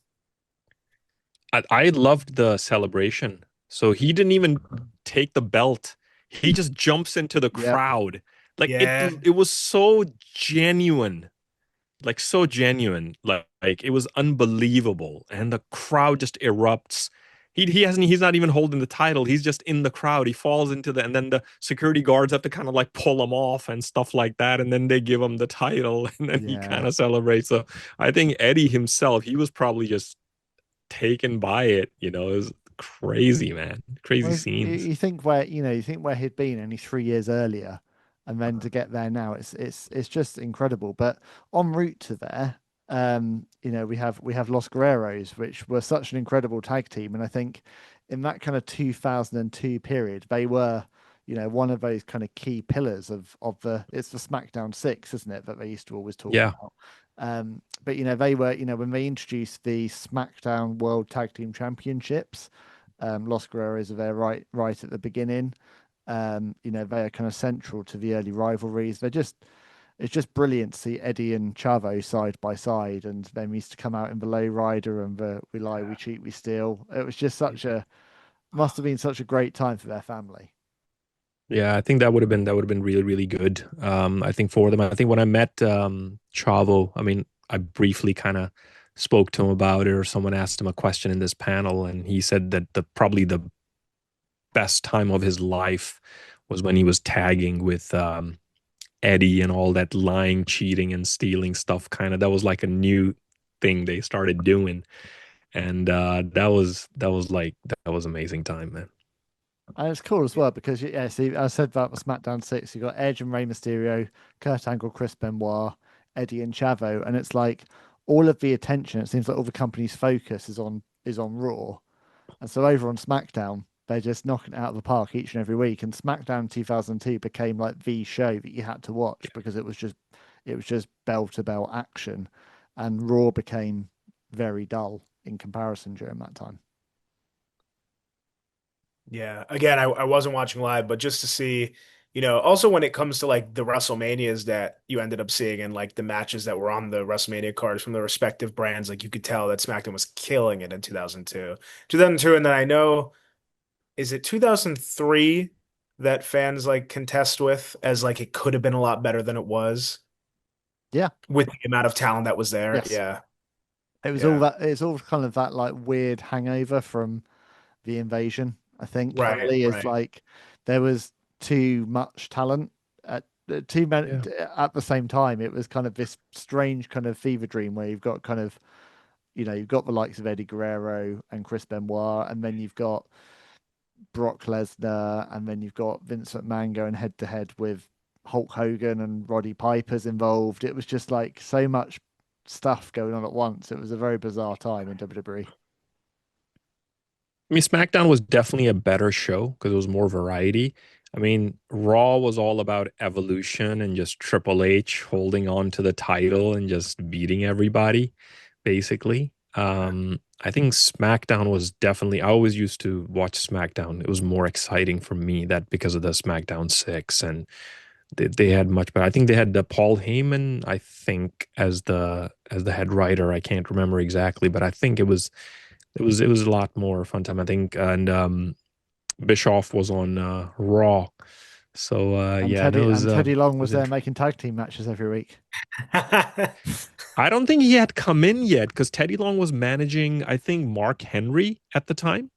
I loved the celebration. So he didn't even take the belt. He just jumps into the Yep. crowd. Like Yeah. it was so genuine. Like so genuine. Like it was unbelievable. And the crowd just erupts. He's not even holding the title. He's just in the crowd. He falls into and then the security guards have to kind of like pull him off and stuff like that. And then they give him the title and then he kind Yeah. of celebrates. So I think Eddie himself, he was probably just taken by it. It was crazy, man. Crazy Well, you scenes. you think where you think where he'd been only 3 years earlier, and then to get there now, it's just incredible. But en route to there, we have Los Guerreros, which were such an incredible tag team, and I think in that kind of 2002 period, they were, one of those kind of key pillars of the it's the SmackDown Six, isn't it, that they used to always talk Yeah, about. But they were, when they introduced the SmackDown World Tag Team Championships. Los Guerreros are there right at the beginning. They are kind of central to the early rivalries. It's just brilliant to see Eddie and Chavo side by side, and them used to come out in the low rider and the we lie, we cheat, we steal. It was just must have been such a great time for their family. yeah. I think that would have been really really good. I think for them. I think when I met Chavo, I mean, I briefly kind of spoke to him about it, or someone asked him a question in this panel, and he said that probably the best time of his life was when he was tagging with Eddie and all that lying, cheating, and stealing stuff. Kind of that was like a new thing they started doing, and that was amazing time, man. And it's cool as well because, yeah, see, I said about the SmackDown 6, you got Edge and Rey Mysterio, Kurt Angle, Chris Benoit, Eddie and Chavo, and it's like all of the attention, it seems like all the company's focus is on Raw. And so over on SmackDown, they're just knocking it out of the park each and every week. And SmackDown 2002 became like the show that you had to watch because it was just bell to bell action, and Raw became very dull in comparison during that time. Yeah. Again, I wasn't watching live, but just to see, also when it comes to like the WrestleManias that you ended up seeing and like the matches that were on the WrestleMania cards from the respective brands, like you could tell that SmackDown was killing it in 2002. 2002, and then I know, is it 2003 that fans like contest with as like it could have been a lot better than it was? Yeah. With the amount of talent that was there. Yes. Yeah. It was all that. It's all kind of that like weird hangover from the invasion. I think heavily is like there was too much talent at too many at the same time. It was kind of this strange kind of fever dream where you've got kind of, you've got the likes of Eddie Guerrero and Chris Benoit, and then you've got Brock Lesnar, and then you've got Vince McMahon going head to head with Hulk Hogan, and Roddy Piper's involved. It was just like so much stuff going on at once. It was a very bizarre time in WWE. I mean, SmackDown was definitely a better show because it was more variety. I mean, Raw was all about evolution and just Triple H holding on to the title and just beating everybody, basically. I think SmackDown was definitely, I always used to watch SmackDown. It was more exciting for me that because of the SmackDown 6, and they had much better. I think they had the Paul Heyman, I think, as the head writer. I can't remember exactly, but I think it was a lot more fun time, I think. And Bischoff was on Raw. So Teddy Long was there making tag team matches every week. I don't think he had come in yet because Teddy Long was managing, I think, Mark Henry at the time.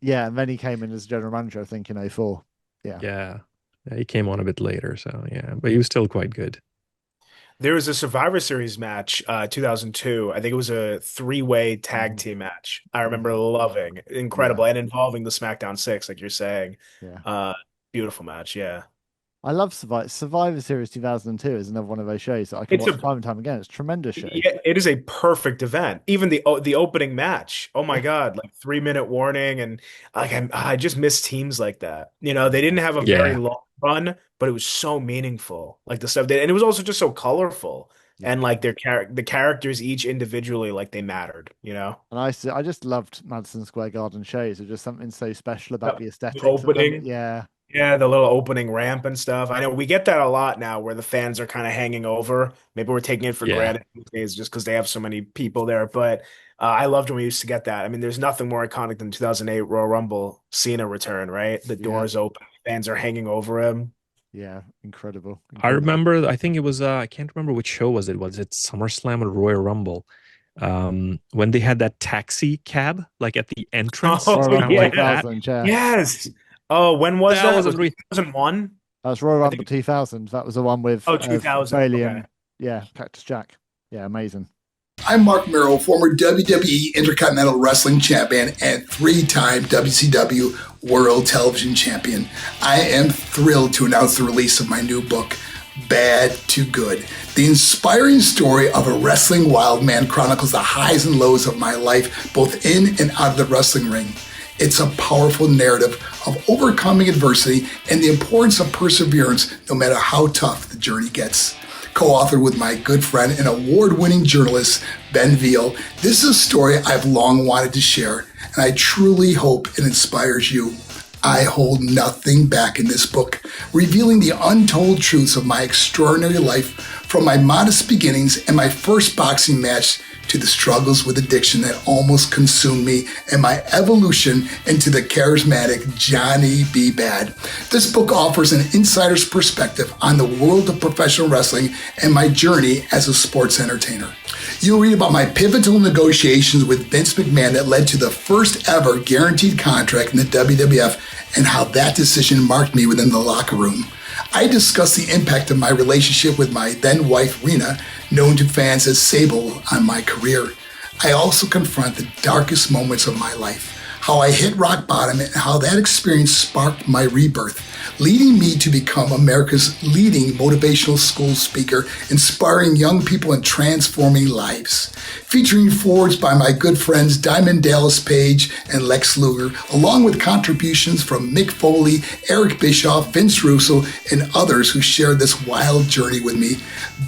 Yeah, and then he came in as general manager, I think, in 2004. Yeah, he came on a bit later, so yeah, but he was still quite good. There was a Survivor Series match, 2002. I think it was a three-way tag team match. I remember loving, incredible, and involving the SmackDown 6, like you're saying. Yeah. Beautiful match, yeah. I love Survivor Series 2002 is another one of those shows that I can watch time and time again. It's a tremendous show. Yeah, it is a perfect event. Even the opening match. Oh my God, like 3-minute warning, and like I just miss teams like that. They didn't have a very long run, but it was so meaningful. Like the stuff and it was also just so colorful. Yeah. And like the characters each individually, like they mattered, And I just loved Madison Square Garden shows. There's just something so special about the aesthetics. The opening. Yeah, the little opening ramp and stuff. I know we get that a lot now where the fans are kind of hanging over. Maybe we're taking it for granted these days just because they have so many people there. But I loved when we used to get that. I mean, there's nothing more iconic than 2008 Royal Rumble Cena return, right? The doors open, fans are hanging over him. Yeah, incredible. I remember, I think it was, I can't remember which show was it. Was it SummerSlam or Royal Rumble? When they had that taxi cab, like at the entrance. Like that. Yes. Oh, when was that? Was 2001? That was Royal Rumble 2000. That was the one with 2000. Veal, Cactus Jack. Yeah, amazing. I'm Mark Merrill, former WWE Intercontinental Wrestling Champion and 3-time WCW World Television Champion. I am thrilled to announce the release of my new book, Bad to Good. The inspiring story of a wrestling wild man chronicles the highs and lows of my life, both in and out of the wrestling ring. It's a powerful narrative of overcoming adversity and the importance of perseverance, no matter how tough the journey gets. Co-authored with my good friend and award-winning journalist, Ben Veal, this is a story I've long wanted to share, and I truly hope it inspires you. I hold nothing back in this book, revealing the untold truths of my extraordinary life, from my modest beginnings and my first boxing match to the struggles with addiction that almost consumed me and my evolution into the charismatic Johnny B. Bad. This book offers an insider's perspective on the world of professional wrestling and my journey as a sports entertainer. You'll read about my pivotal negotiations with Vince McMahon that led to the first ever guaranteed contract in the WWF and how that decision marked me within the locker room. I discuss the impact of my relationship with my then wife Rena, known to fans as Sable, on my career. I also confront the darkest moments of my life, how I hit rock bottom and how that experience sparked my rebirth, leading me to become America's leading motivational school speaker, inspiring young people and transforming lives. Featuring forwards by my good friends Diamond Dallas Page and Lex Luger, along with contributions from Mick Foley, Eric Bischoff, Vince Russo, and others who shared this wild journey with me.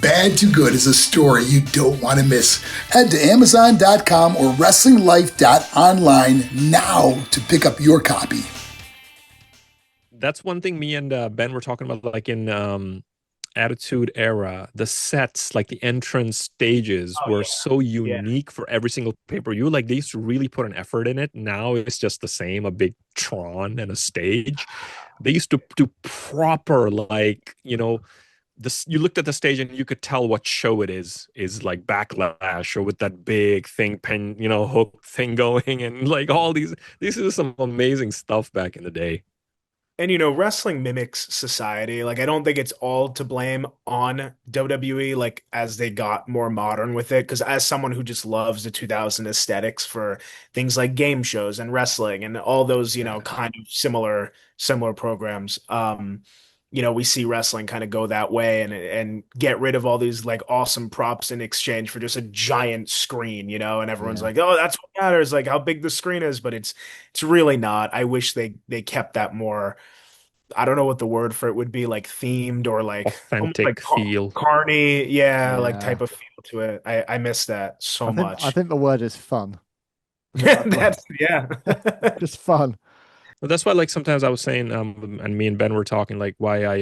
Bad to Good is a story you don't want to miss. Head to Amazon.com or WrestlingLife.online now to pick up your copy. That's one thing me and Ben were talking about, like in Attitude Era, the sets, like the entrance stages were so unique for every single pay-per-view. Like they used to really put an effort in it. Now it's just the same, a big Tron and a stage. They used to do proper, like, this, you looked at the stage and you could tell what show it is like Backlash, or with that big thing, hook thing going, and like all these is some amazing stuff back in the day. And wrestling mimics society. Like I don't think it's all to blame on WWE, like as they got more modern with it. Because as someone who just loves the 2000 aesthetics for things like game shows and wrestling and all those, kind of similar programs, we see wrestling kind of go that way and get rid of all these like awesome props in exchange for just a giant screen, and everyone's like, oh, that's what matters, like how big the screen is, but it's really not. I wish they kept that more. I don't know what the word for it would be, like themed or like almost like Authentic feel. carny, like Yeah. type of feel to it. I miss that so I much. think the word is fun. That's Just fun. Well, that's why, like, sometimes I was saying, and me and Ben were talking, like, why I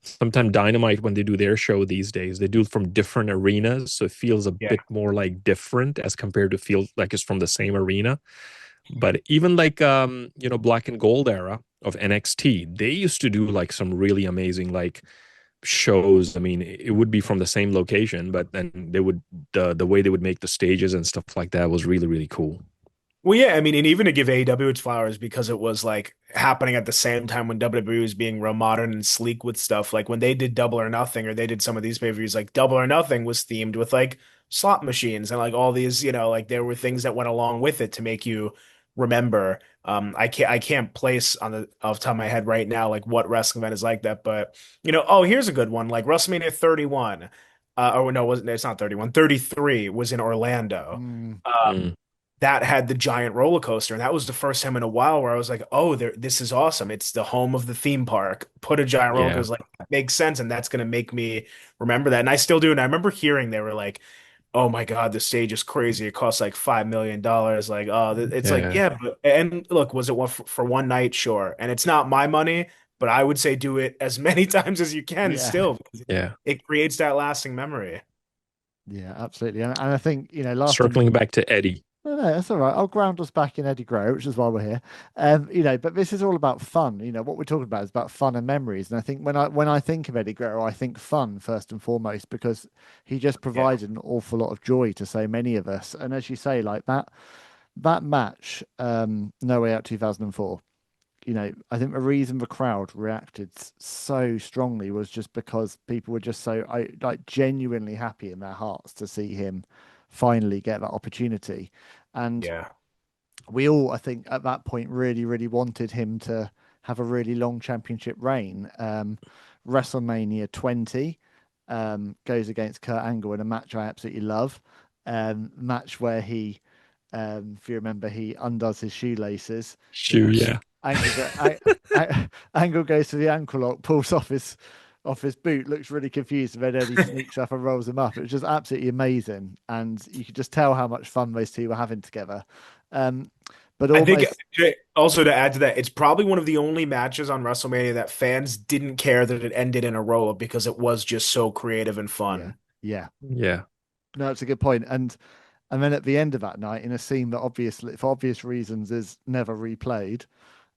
sometimes Dynamite, when they do their show these days, they do it from different arenas, so it feels a bit more like different as compared to feel like it's from the same arena. But even like Black and Gold era of NXT, they used to do like some really amazing like shows. I mean, it would be from the same location, but then they would the way they would make the stages and stuff like that was really, really cool. Well, yeah, I mean, and even to give AEW its flowers, because it was like happening at the same time when WWE was being real modern and sleek with stuff. Like when they did Double or Nothing, or they did some of these pay-per-views, like Double or Nothing was themed with like slot machines and like all these, like there were things that went along with it to make you remember. I can't place on the off the top of my head right now like what wrestling event is like that, but oh, here's a good one, like WrestleMania 31. Or no, wasn't it's not 31, 33 was in Orlando. Mm. Um, that had the giant roller coaster, and that was the first time in a while where I was like, "Oh, this is awesome! It's the home of the theme park. Put a giant roller Yeah. coaster, like that makes sense, and that's going to make me remember that." And I still do. And I remember hearing they were like, "Oh my God, the stage is crazy. It costs like $5 million." Like, oh, it's like, Yeah. yeah, but, and look, was it one for one night? Sure, and it's not my money, but I would say do it as many times as you can Yeah. still, because Yeah. it creates that lasting memory. Yeah, absolutely. And I think, last thing. Circling back to Eddie. No, that's all right. I'll ground us back in Eddie Guerrero, which is why we're here. But this is all about fun. What we're talking about is about fun and memories. And I think when I think of Eddie Guerrero, I think fun first and foremost, because he just provided an awful lot of joy to so many of us. And as you say, like that match, No Way Out 2004. I think the reason the crowd reacted so strongly was just because people were just so genuinely happy in their hearts to see him finally get that opportunity. And Yeah. we all, I think, at that point really, really wanted him to have a really long championship reign. WrestleMania 20 goes against Kurt Angle in a match I absolutely love. Match where he, if you remember, he undoes his shoelaces. Yeah. Angle goes to the ankle lock, pulls off his boot, looks really confused, and then Eddie sneaks up and rolls him up. It was just absolutely amazing, and you could just tell how much fun those two were having together. But I think almost, also to add to that, it's probably one of the only matches on WrestleMania that fans didn't care that it ended in a roll up because it was just so creative and fun. yeah. Yeah. No, it's a good point. And then at the end of that night, in a scene that obviously, for obvious reasons, is never replayed,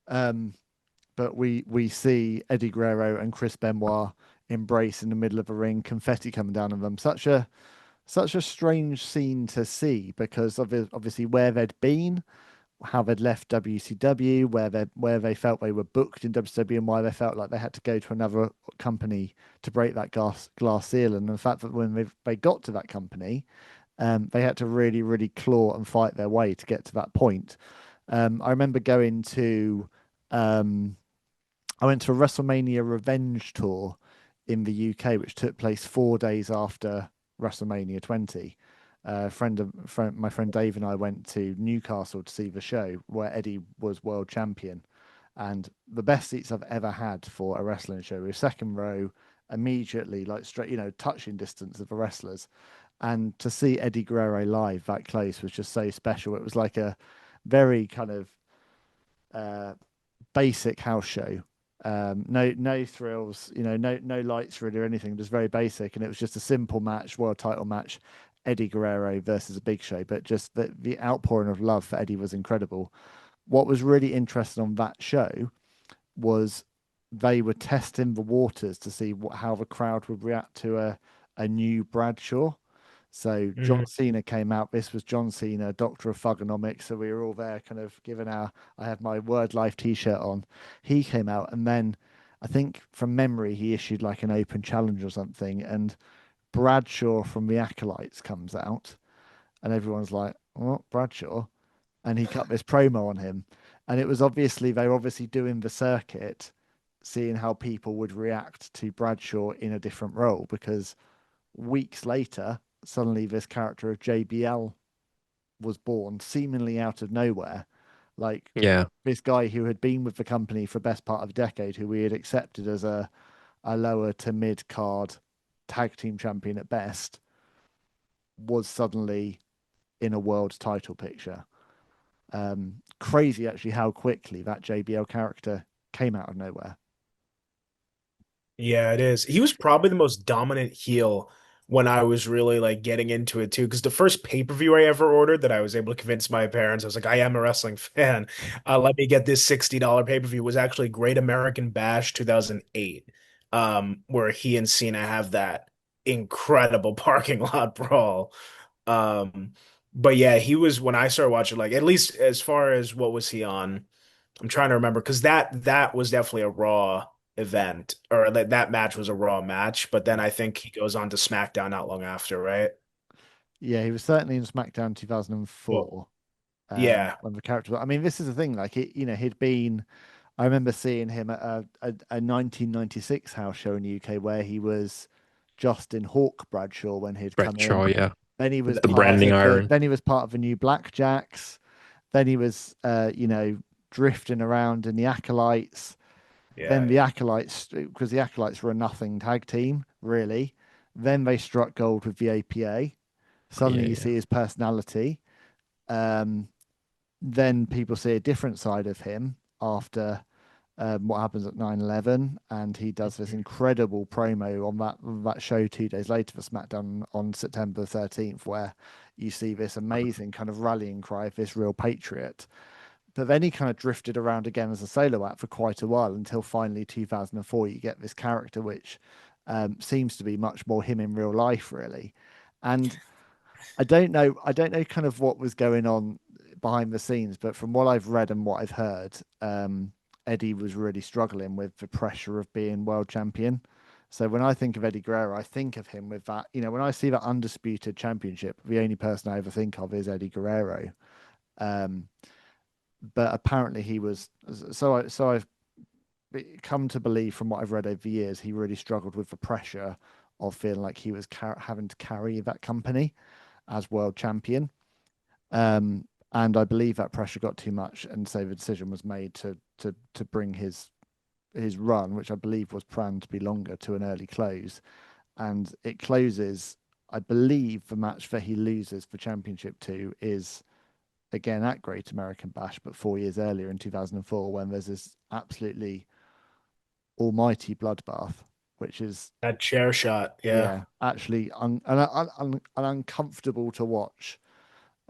but we see Eddie Guerrero and Chris Benoit embrace in the middle of a ring, confetti coming down on them. Such a such a strange scene to see because of obviously where they'd been, how they'd left WCW, where they felt they were booked in WCW, and why they felt like they had to go to another company to break that glass ceiling. And the fact that when they got to that company, they had to really, really claw and fight their way to get to that point. I remember going to, I went to a WrestleMania Revenge tour in the UK, which took place 4 days after WrestleMania 20. My friend Dave and I went to Newcastle to see the show where Eddie was world champion, and the best seats I've ever had for a wrestling show. We were second row, immediately like straight, touching distance of the wrestlers, and to see Eddie Guerrero live that close was just so special. It was like a very kind of uh, basic house show. No thrills, no lights really or anything, just very basic. And it was just a simple match, world title match, Eddie Guerrero versus a Big Show. But just the outpouring of love for Eddie was incredible. What was really interesting on that show was they were testing the waters to see how the crowd would react to a new Bradshaw. So John Cena came out. This was John Cena, Doctor of Thugonomics. So we were all there, kind of giving our. I had my Word Life T-shirt on. He came out, and then I think from memory he issued like an open challenge or something. And Bradshaw from the Acolytes comes out, and everyone's like, "What, Bradshaw?" And he cut this promo on him, and it was obviously they were obviously doing the circuit, seeing how people would react to Bradshaw in a different role because weeks later, suddenly this character of JBL was born seemingly out of nowhere. Like Yeah. this guy who had been with the company for the best part of a decade, who we had accepted as a lower to mid card tag team champion at best, was suddenly in a world title picture. Crazy actually how quickly that JBL character came out of nowhere. Yeah, it is. He was probably the most dominant heel when I was really like getting into it too. Because the first pay-per-view I ever ordered that I was able to convince my parents, I was like, I am a wrestling fan. Let me get this $60 pay-per-view was actually Great American Bash 2008, where he and Cena have that incredible parking lot brawl. Um, but yeah, he was when I started watching, like at least as far as what was he on? I'm trying to remember because that was definitely a Raw event, or that match was a Raw match. But then I think he goes on to SmackDown not long after, right? Yeah, he was certainly in SmackDown Well, 2004. yeah, When the character, I mean, this is the thing. Like, he'd been. I remember seeing him at a 1996 house show in the UK where he was Justin Hawk Bradshaw when he'd come Bradshaw, in. yeah. Then he was The part branding of the. iron. Then he was part of the new Blackjacks. Then he was, drifting around in the Acolytes. Then yeah, the Acolytes, because the Acolytes were a nothing tag team, really. Then they struck gold with the APA. Yeah, Suddenly, you yeah. see his personality. Um, then people see a different side of him after what happens at 9/11, and he does this Mhm. incredible promo on that show 2 days later for SmackDown on September 13th, where you see this amazing kind of rallying cry of this real patriot. But then he kind of drifted around again as a solo act for quite a while until finally 2004 you get this character which seems to be much more him in real life, really. And I don't know kind of what was going on behind the scenes, but from what I've read and what I've heard, Eddie was really struggling with the pressure of being world champion. So when I think of Eddie Guerrero, I think of him with that. When I see that undisputed championship, the only person I ever think of is Eddie Guerrero. Um, but apparently he was I've come to believe from what I've read over the years, he really struggled with the pressure of feeling like he was having to carry that company as world champion. And I believe that pressure got too much, and so the decision was made to bring his run, which I believe was planned to be longer, to an early close. And it closes, I believe, the match that he loses the championship to is again at Great American Bash, but 4 years earlier in 2004, when there's this absolutely almighty bloodbath, which is, that chair shot, yeah. yeah, actually an uncomfortable to watch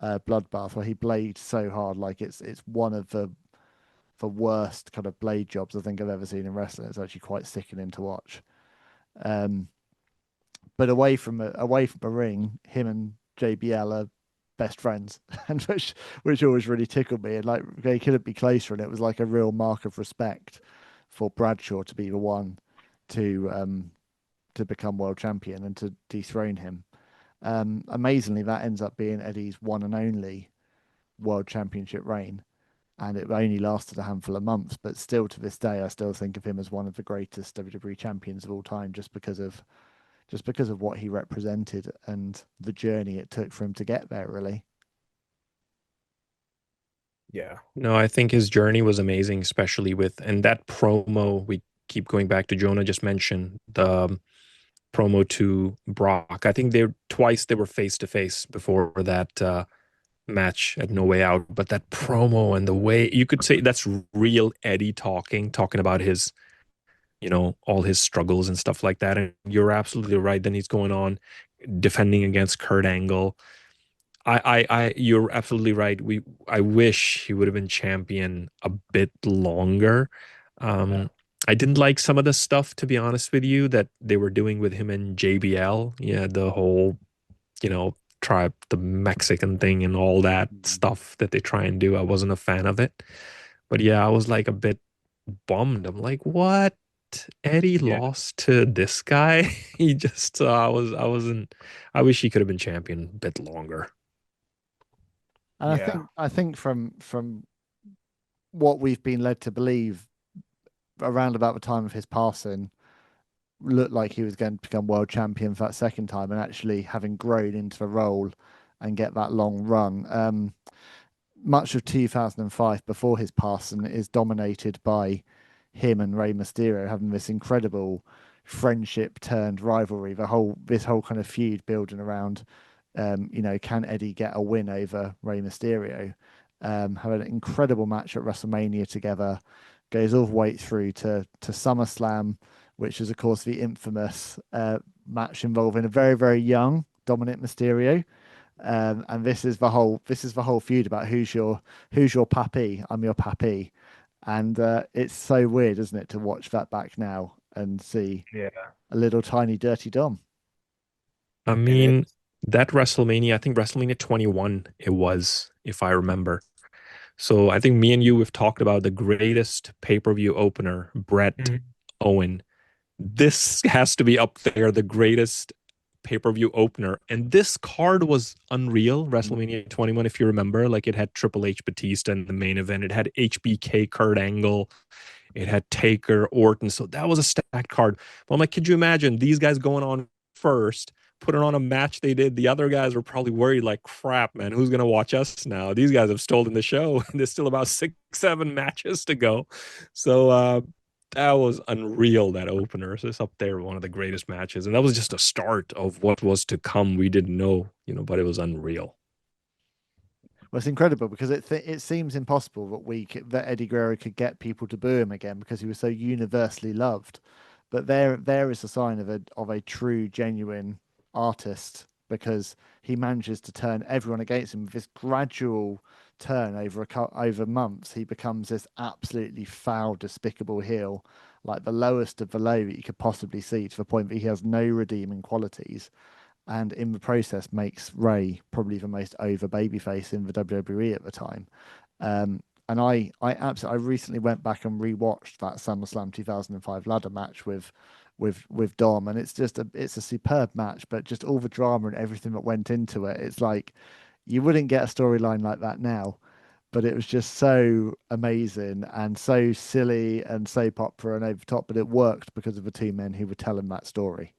bloodbath, where he blades so hard, like it's one of the worst kind of blade jobs I think I've ever seen in wrestling. It's actually quite sickening to watch. Um, but away from a ring, him and JBL are best friends, and which always really tickled me. And like they couldn't be closer, and it was like a real mark of respect for Bradshaw to be the one to become world champion and to dethrone him. Amazingly, that ends up being Eddie's one and only world championship reign, and it only lasted a handful of months. But still, to this day, I still think of him as one of the greatest WWE champions of all time, just because of what he represented and the journey it took for him to get there. Really, Yeah. No, I think his journey was amazing, especially with and that promo we keep going back to Jonah just mentioned the promo to Brock. I think they were face to face before that match at No Way Out, but that promo and the way you could say that's real Eddie talking about his, all his struggles and stuff like that. And you're absolutely right. Then he's going on defending against Kurt Angle. You're absolutely right. I wish he would have been champion a bit longer. Um, I didn't like some of the stuff, to be honest with you, that they were doing with him and JBL. Yeah, the whole, tribe, the Mexican thing and all that stuff that they try and do. I wasn't a fan of it. But yeah, I was like a bit bummed. I'm like, what? Eddie Yeah. lost to this guy. He just I wasn't I wish he could have been champion a bit longer. and Yeah. I think from what we've been led to believe around about the time of his passing, looked like he was going to become world champion for that second time, and actually having grown into the role and get that long run. Much of 2005 before his passing is dominated by him and Rey Mysterio having this incredible friendship turned rivalry. This whole kind of feud building around, can Eddie get a win over Rey Mysterio? Have an incredible match at WrestleMania together, goes all the way through to SummerSlam, which is of course the infamous match involving a very very young Dominic Mysterio. And this is the whole feud about who's your pappy. I'm your pappy, and it's so weird, isn't it, to watch that back now and see Yeah. a little tiny dirty Dom. I It is. mean, that WrestleMania, I think WrestleMania 21 it was, if I remember. So I think me and you have talked about the greatest pay-per-view opener, Brett Mhm. Owen. This has to be up there, the greatest pay-per-view opener. And this card was unreal, WrestleMania 21, if you remember. Like it had Triple H Batista in the main event. It had HBK Kurt Angle. It had Taker, Orton. So that was a stacked card. But I'm like, could you imagine these guys going on first, putting on a match they did? The other guys were probably worried, like, crap, man, who's going to watch us now? These guys have stolen the show. There's still about 6, 7 matches to go. So that was unreal, that opener. So it's up there, one of the greatest matches. And that was just a start of what was to come. We didn't know, but it was unreal. Well, it's incredible because it seems impossible that Eddie Guerrero could get people to boo him again because he was so universally loved. But there is a sign of a true, genuine artist because he manages to turn everyone against him with this gradual turn over months. He becomes this absolutely foul, despicable heel, like the lowest of the low that you could possibly see, to the point that he has no redeeming qualities, and in the process makes Ray probably the most over babyface in the WWE at the time. And I recently went back and rewatched that SummerSlam 2005 ladder match with Dom, and it's a superb match, but just all the drama and everything that went into it, it's like you wouldn't get a storyline like that now. But it was just so amazing and so silly and so popular and over the top, but it worked because of the two men who were telling that story.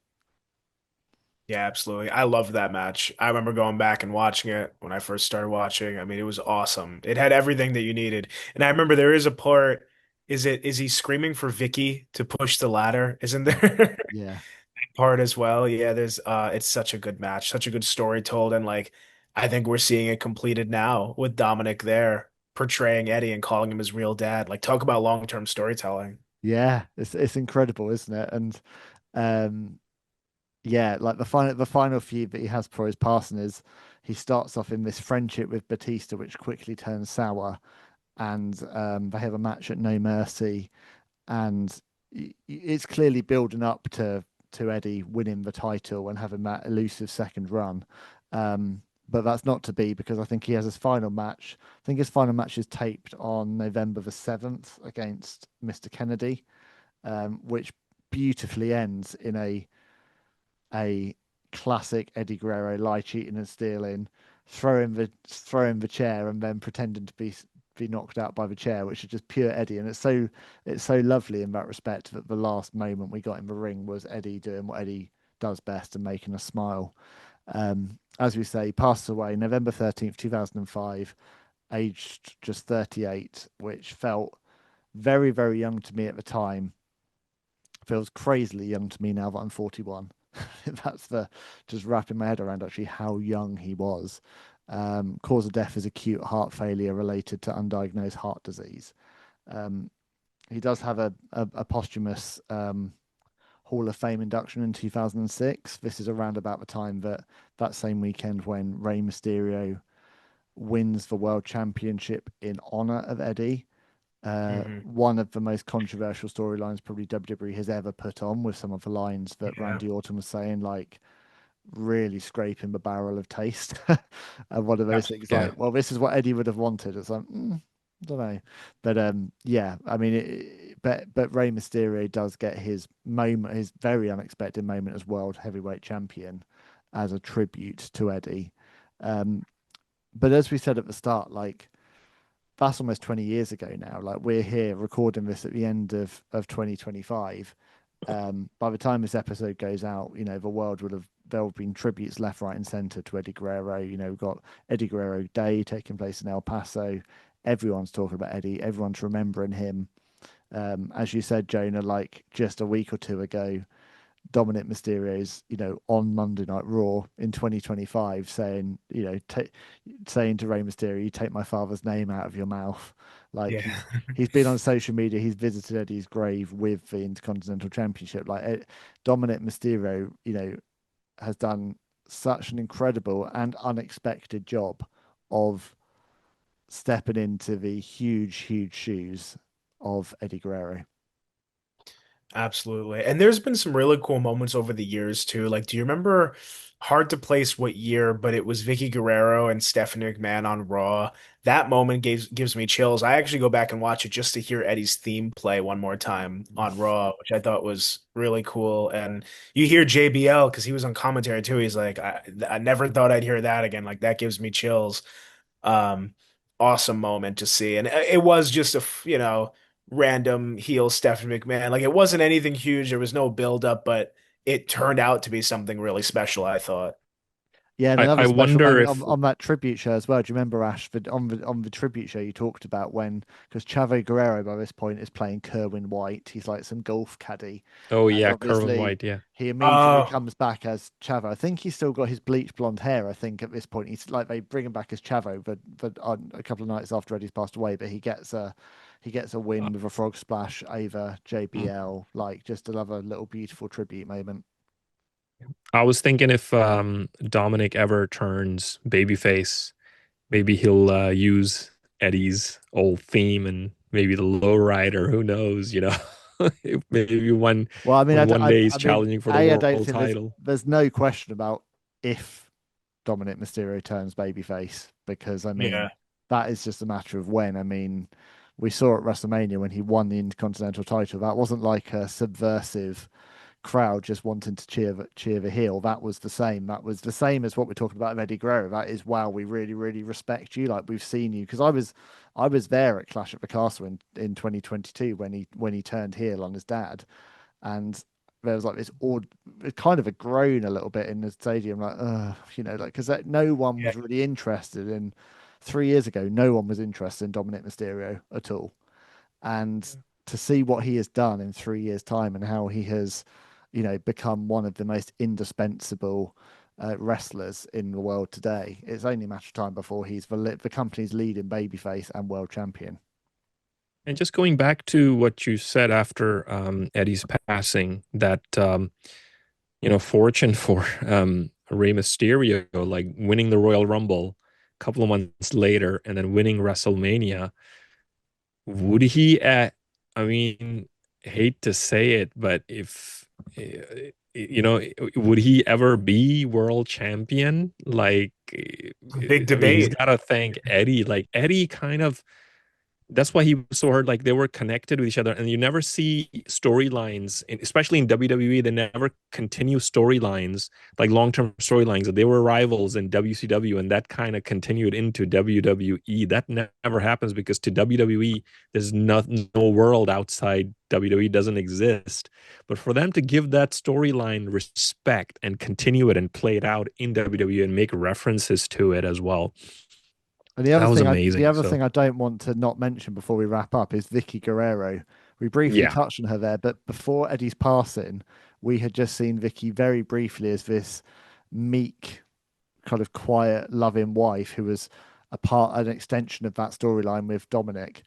Yeah, absolutely. I loved that match. I remember going back and watching it when I first started watching. I mean, it was awesome. It had everything that you needed. And I remember there is a part, is he screaming for Vicky to push the ladder? Isn't there Yeah. part as well? Yeah, there's it's such a good match, such a good story told, and like I think we're seeing it completed now with Dominic there portraying Eddie and calling him his real dad. Like talk about long-term storytelling. Yeah, it's incredible, isn't it? And um yeah, like the final feud that he has before his passing is he starts off in this friendship with Batista, which quickly turns sour, and they have a match at No Mercy, and it's clearly building up to to Eddie winning the title and having that elusive second run. But that's not to be, because I think he has his final match. I think his final match is taped on November the 7th against Mr. Kennedy, which beautifully ends in a classic Eddie Guerrero lie, cheating and stealing, throwing the chair and then pretending to be knocked out by the chair, which is just pure Eddie. And it's so lovely in that respect that the last moment we got in the ring was Eddie doing what Eddie does best and making us smile. As we say, he passed away November 13th, 2005, aged just 38, which felt very, very young to me at the time. Feels crazily young to me now that I'm 41. That's just wrapping my head around actually how young he was. Cause of death is acute heart failure related to undiagnosed heart disease. He does have a posthumous Hall of Fame induction in 2006. This is around about the time that same weekend when Rey Mysterio wins the World Championship in honor of Eddie. One of the most controversial storylines probably WWE has ever put on, with some of the lines that Randy Orton was saying, like really scraping the barrel of taste. And one of those things like, well, this is what Eddie would have wanted. It's like, I don't know, but yeah, I mean, but Rey Mysterio does get his moment, his very unexpected moment as world heavyweight champion, as a tribute to Eddie. But as we said at the start, like that's almost 20 years ago now. Like we're here recording this at the end of 2025. By the time this episode goes out, you know, the world there'll have been tributes left, right, and center to Eddie Guerrero. You know, we've got Eddie Guerrero Day taking place in El Paso. Everyone's talking about Eddie. Everyone's remembering him. As you said, Jonah, like just a week or two ago, Dominic Mysterio's, you know, on Monday Night Raw in 2025 saying, you know, saying to Rey Mysterio, "You take my father's name out of your mouth." Like he's been on social media. He's visited Eddie's grave with the Intercontinental Championship. Like Dominic Mysterio, you know, has done such an incredible and unexpected job of stepping into the huge, huge shoes of Eddie Guerrero. Absolutely. And there's been some really cool moments over the years too. Like, do you remember, hard to place what year, but it was Vicky Guerrero and Stephanie McMahon on Raw. That moment gives me chills. I actually go back and watch it just to hear Eddie's theme play one more time on Raw, which I thought was really cool. And you hear JBL, because he was on commentary too. He's like, I never thought I'd hear that again. Like that gives me chills. Um, awesome moment to see. And it was just you know, random heel Stephanie McMahon. Like it wasn't anything huge. There was no build up, but it turned out to be something really special, I thought. Yeah, and I another special wonder moment if on that tribute show as well. Do you remember, Ash, on the tribute show you talked about when, because Chavo Guerrero by this point is playing Kerwin White. He's like some golf caddy, oh and yeah, Kerwin obviously White, yeah. he immediately Oh, comes back as Chavo. I think he's still got his bleach blonde hair. I think at this point he's like they bring him back as Chavo, but on a couple of nights after Eddie's passed away. But he gets a win with a frog splash over JBL. Like just another little beautiful tribute moment. I was thinking if Dominic ever turns babyface, maybe he'll use Eddie's old theme and maybe the lowrider. Who knows? You know, maybe Well, I mean, when one day he's I mean, challenging for the I don't world think title. there's no question about if Dominic Mysterio turns babyface, because I yeah. mean that is just a matter of when. I mean, we saw at WrestleMania when he won the Intercontinental title. That wasn't like a subversive crowd just wanting to cheer the heel. That was the same. That was the same as what we're talking about with Eddie Guerrero. That is, wow, we really, really respect you. Like we've seen you, because I was there at Clash at the Castle in 2022 when he turned heel on his dad, and there was like this kind of a groan a little bit in the stadium, like, you know, like because no one Yeah. was really interested in 3 years ago. No one was interested in Dominic Mysterio at all, and to see what he has done in 3 years' time and how he has, you know, become one of the most indispensable wrestlers in the world today, it's only a matter of time before he's the company's leading babyface and world champion. And just going back to what you said after Eddie's passing, that fortune for Rey Mysterio, like winning the Royal Rumble a couple of months later and then winning WrestleMania. Would he I mean, hate to say it, but if you know, would he ever be world champion? Like, Big I mean, he's debate. got to thank Eddie. Like, Eddie kind of, that's why he was so hard. Like, they were connected with each other, and you never see storylines, especially in WWE. They never continue storylines, like long-term storylines. They were rivals in WCW, and that kind of continued into WWE. That never happens because to WWE, there's no world outside WWE doesn't exist. But for them to give that storyline respect and continue it and play it out in WWE and make references to it as well, And that was the amazing. other So thing I don't want to not mention before we wrap up is Vicky Guerrero. We briefly yeah, touched on her there, but before Eddie's passing, we had just seen Vicky very briefly as this meek, kind of quiet, loving wife who was an extension of that storyline with Dominic.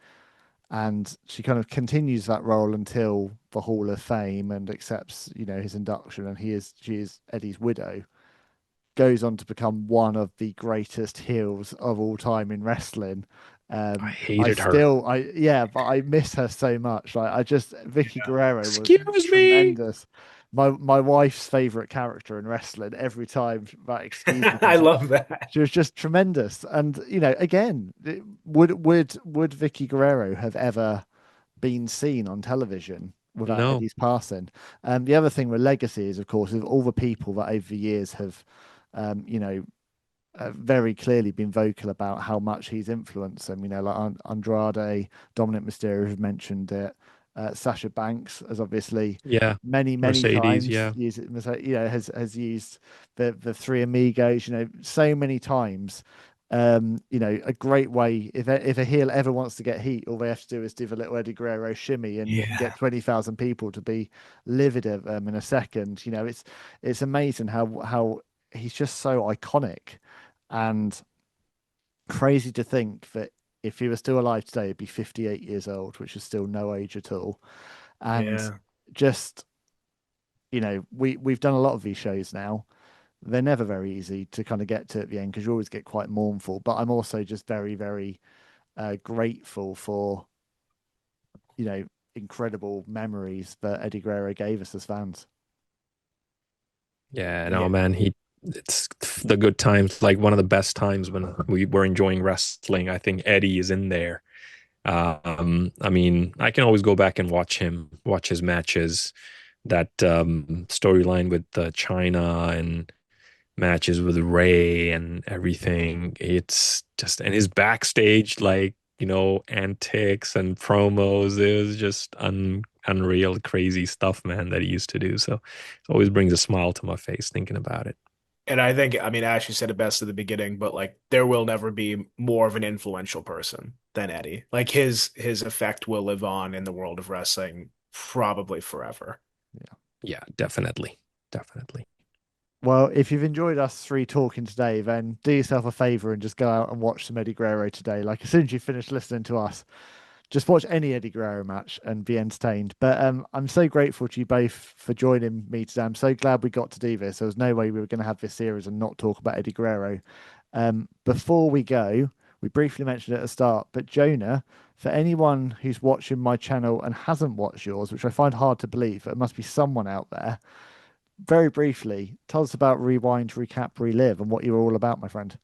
And she kind of continues that role until the Hall of Fame and accepts, his induction, and she is Eddie's widow. Goes on to become one of the greatest heels of all time in wrestling. I I hated her. still, yeah, but I miss her so much. Like, Vicky Guerrero was Excuse me. tremendous. My wife's favorite character in wrestling. Every time that excuse me I comes up, love that. she was just tremendous. And again, would Vicky Guerrero have ever been seen on television without No. Eddie's passing? The other thing with legacy is, of course, of all the people that over the years have, um, you know, very clearly been vocal about how much he's influenced them. Like Andrade, Dominic Mysterio have mentioned it. Sasha Banks has obviously Yeah. many Mercedes. times Yeah. used it. Has used the Three Amigos. So many times. A great way if a heel ever wants to get heat, all they have to do is do the little Eddie Guerrero shimmy, and you can Yeah. get 20,000 people to be livid at them in a second. It's amazing how he's just so iconic, and crazy to think that if he was still alive today, he'd be 58 years old, which is still no age at all. And Yeah. just, we've done a lot of these shows now. They're never very easy to kind of get to at the end because you always get quite mournful. But I'm also just very, very grateful for, incredible memories that Eddie Guerrero gave us as fans. Yeah. No, Yeah. man. It's the good times, like one of the best times when we were enjoying wrestling. I think Eddie is in there. I mean, I can always go back and watch his matches. That storyline with China and matches with Ray and everything. It's just, and his backstage, like, antics and promos. It was just unreal, crazy stuff, man, that he used to do. So it always brings a smile to my face thinking about it. And I think, I mean, Ash, you said it best at the beginning, but like there will never be more of an influential person than Eddie. Like his effect will live on in the world of wrestling probably forever. Yeah, definitely. Definitely. Well, if you've enjoyed us three talking today, then do yourself a favor and just go out and watch some Eddie Guerrero today. Like, as soon as you finish listening to us, just watch any Eddie Guerrero match and be entertained. But I'm so grateful to you both for joining me today. I'm so glad we got to do this. There was no way we were going to have this series and not talk about Eddie Guerrero. Before we go, we briefly mentioned it at the start, but Jonah, for anyone who's watching my channel and hasn't watched yours, which I find hard to believe, but it must be someone out there, very briefly, tell us about Rewind, Recap, Relive and what you're all about, my friend.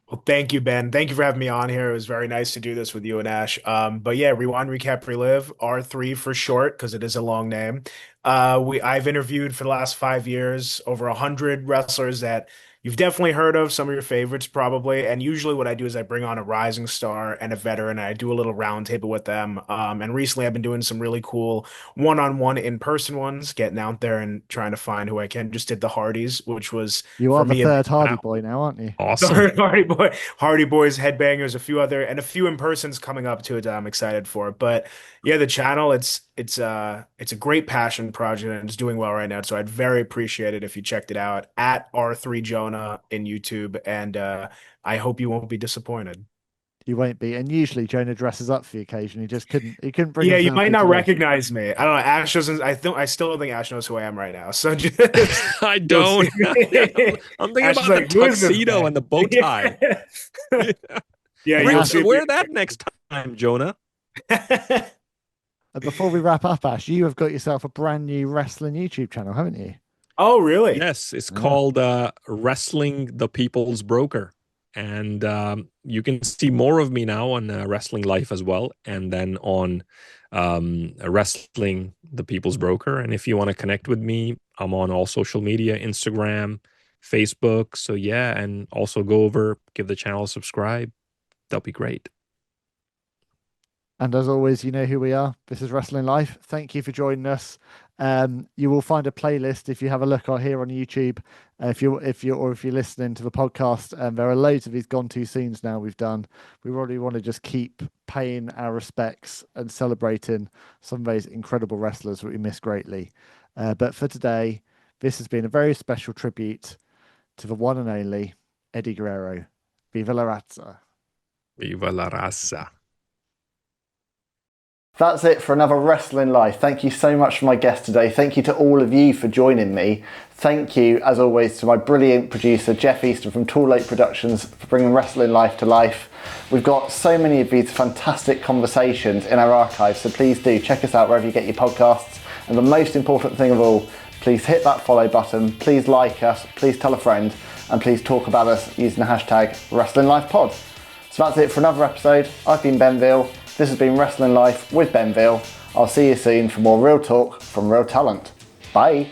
Well, thank you, Ben. Thank you for having me on here. It was very nice to do this with you and Ash. But yeah, Rewind, Recap, Relive, R3 for short, because it is a long name. I've interviewed for the last 5 years over 100 wrestlers that you've definitely heard of, some of your favorites probably. And usually what I do is I bring on a rising star and a veteran, and I do a little roundtable with them. And recently I've been doing some really cool one-on-one in-person ones, getting out there and trying to find who I can. Just did the Hardys, which was You are for the me a big third Hardy wow. boy now, aren't you? Awesome. Hardy Boys, Headbangers, a few other, and a few in persons coming up to it that I'm excited for. But yeah, the channel, it's a great passion project and it's doing well right now. So I'd very appreciate it if you checked it out at R3 Jonah in YouTube, and I hope you won't be disappointed. You won't be. And usually Jonah dresses up for the occasion. He couldn't bring Yeah, you himself might to not today. recognize me. I don't know. Ash doesn't. I still don't think Ash knows who I am right now. So just I you'll see. don't. I'm thinking Ash is about the like, "Who is this tuxedo guy?" and the bow tie. Yeah, And you'll Ash, see. Wear that next time, Jonah. Before we wrap up, Ash, you have got yourself a brand new wrestling YouTube channel, haven't you? Oh, really? Yes, it's called Wrestling the People's Broker. And you can see more of me now on Wrestling Life as well, and then on Wrestling the People's Broker. And if you want to connect with me, I'm on all social media, Instagram, Facebook. So yeah, and also go over, give the channel a subscribe. That'll be great. And as always, you know who we are. This is Wrestling Life. Thank you for joining us. You will find a playlist if you have a look out here on YouTube. If you're listening to the podcast, there are loads of these Gone Too Soons now we've done. We really want to just keep paying our respects and celebrating some of those incredible wrestlers that we miss greatly. But for today, this has been a very special tribute to the one and only Eddie Guerrero. Viva La Raza. Viva La Raza. That's it for another Wrestling Life. Thank you so much for my guest today. Thank you to all of you for joining me. Thank you, as always, to my brilliant producer, Jeff Easton from Tall Lake Productions, for bringing Wrestling Life to life. We've got so many of these fantastic conversations in our archives, so please do check us out wherever you get your podcasts. And the most important thing of all, please hit that follow button, please like us, please tell a friend, and please talk about us using the hashtag WrestlingLifePod. So that's it for another episode. I've been Ben Veal. This has been Wrestling Life with Ben Veal. I'll see you soon for more real talk from real talent. Bye.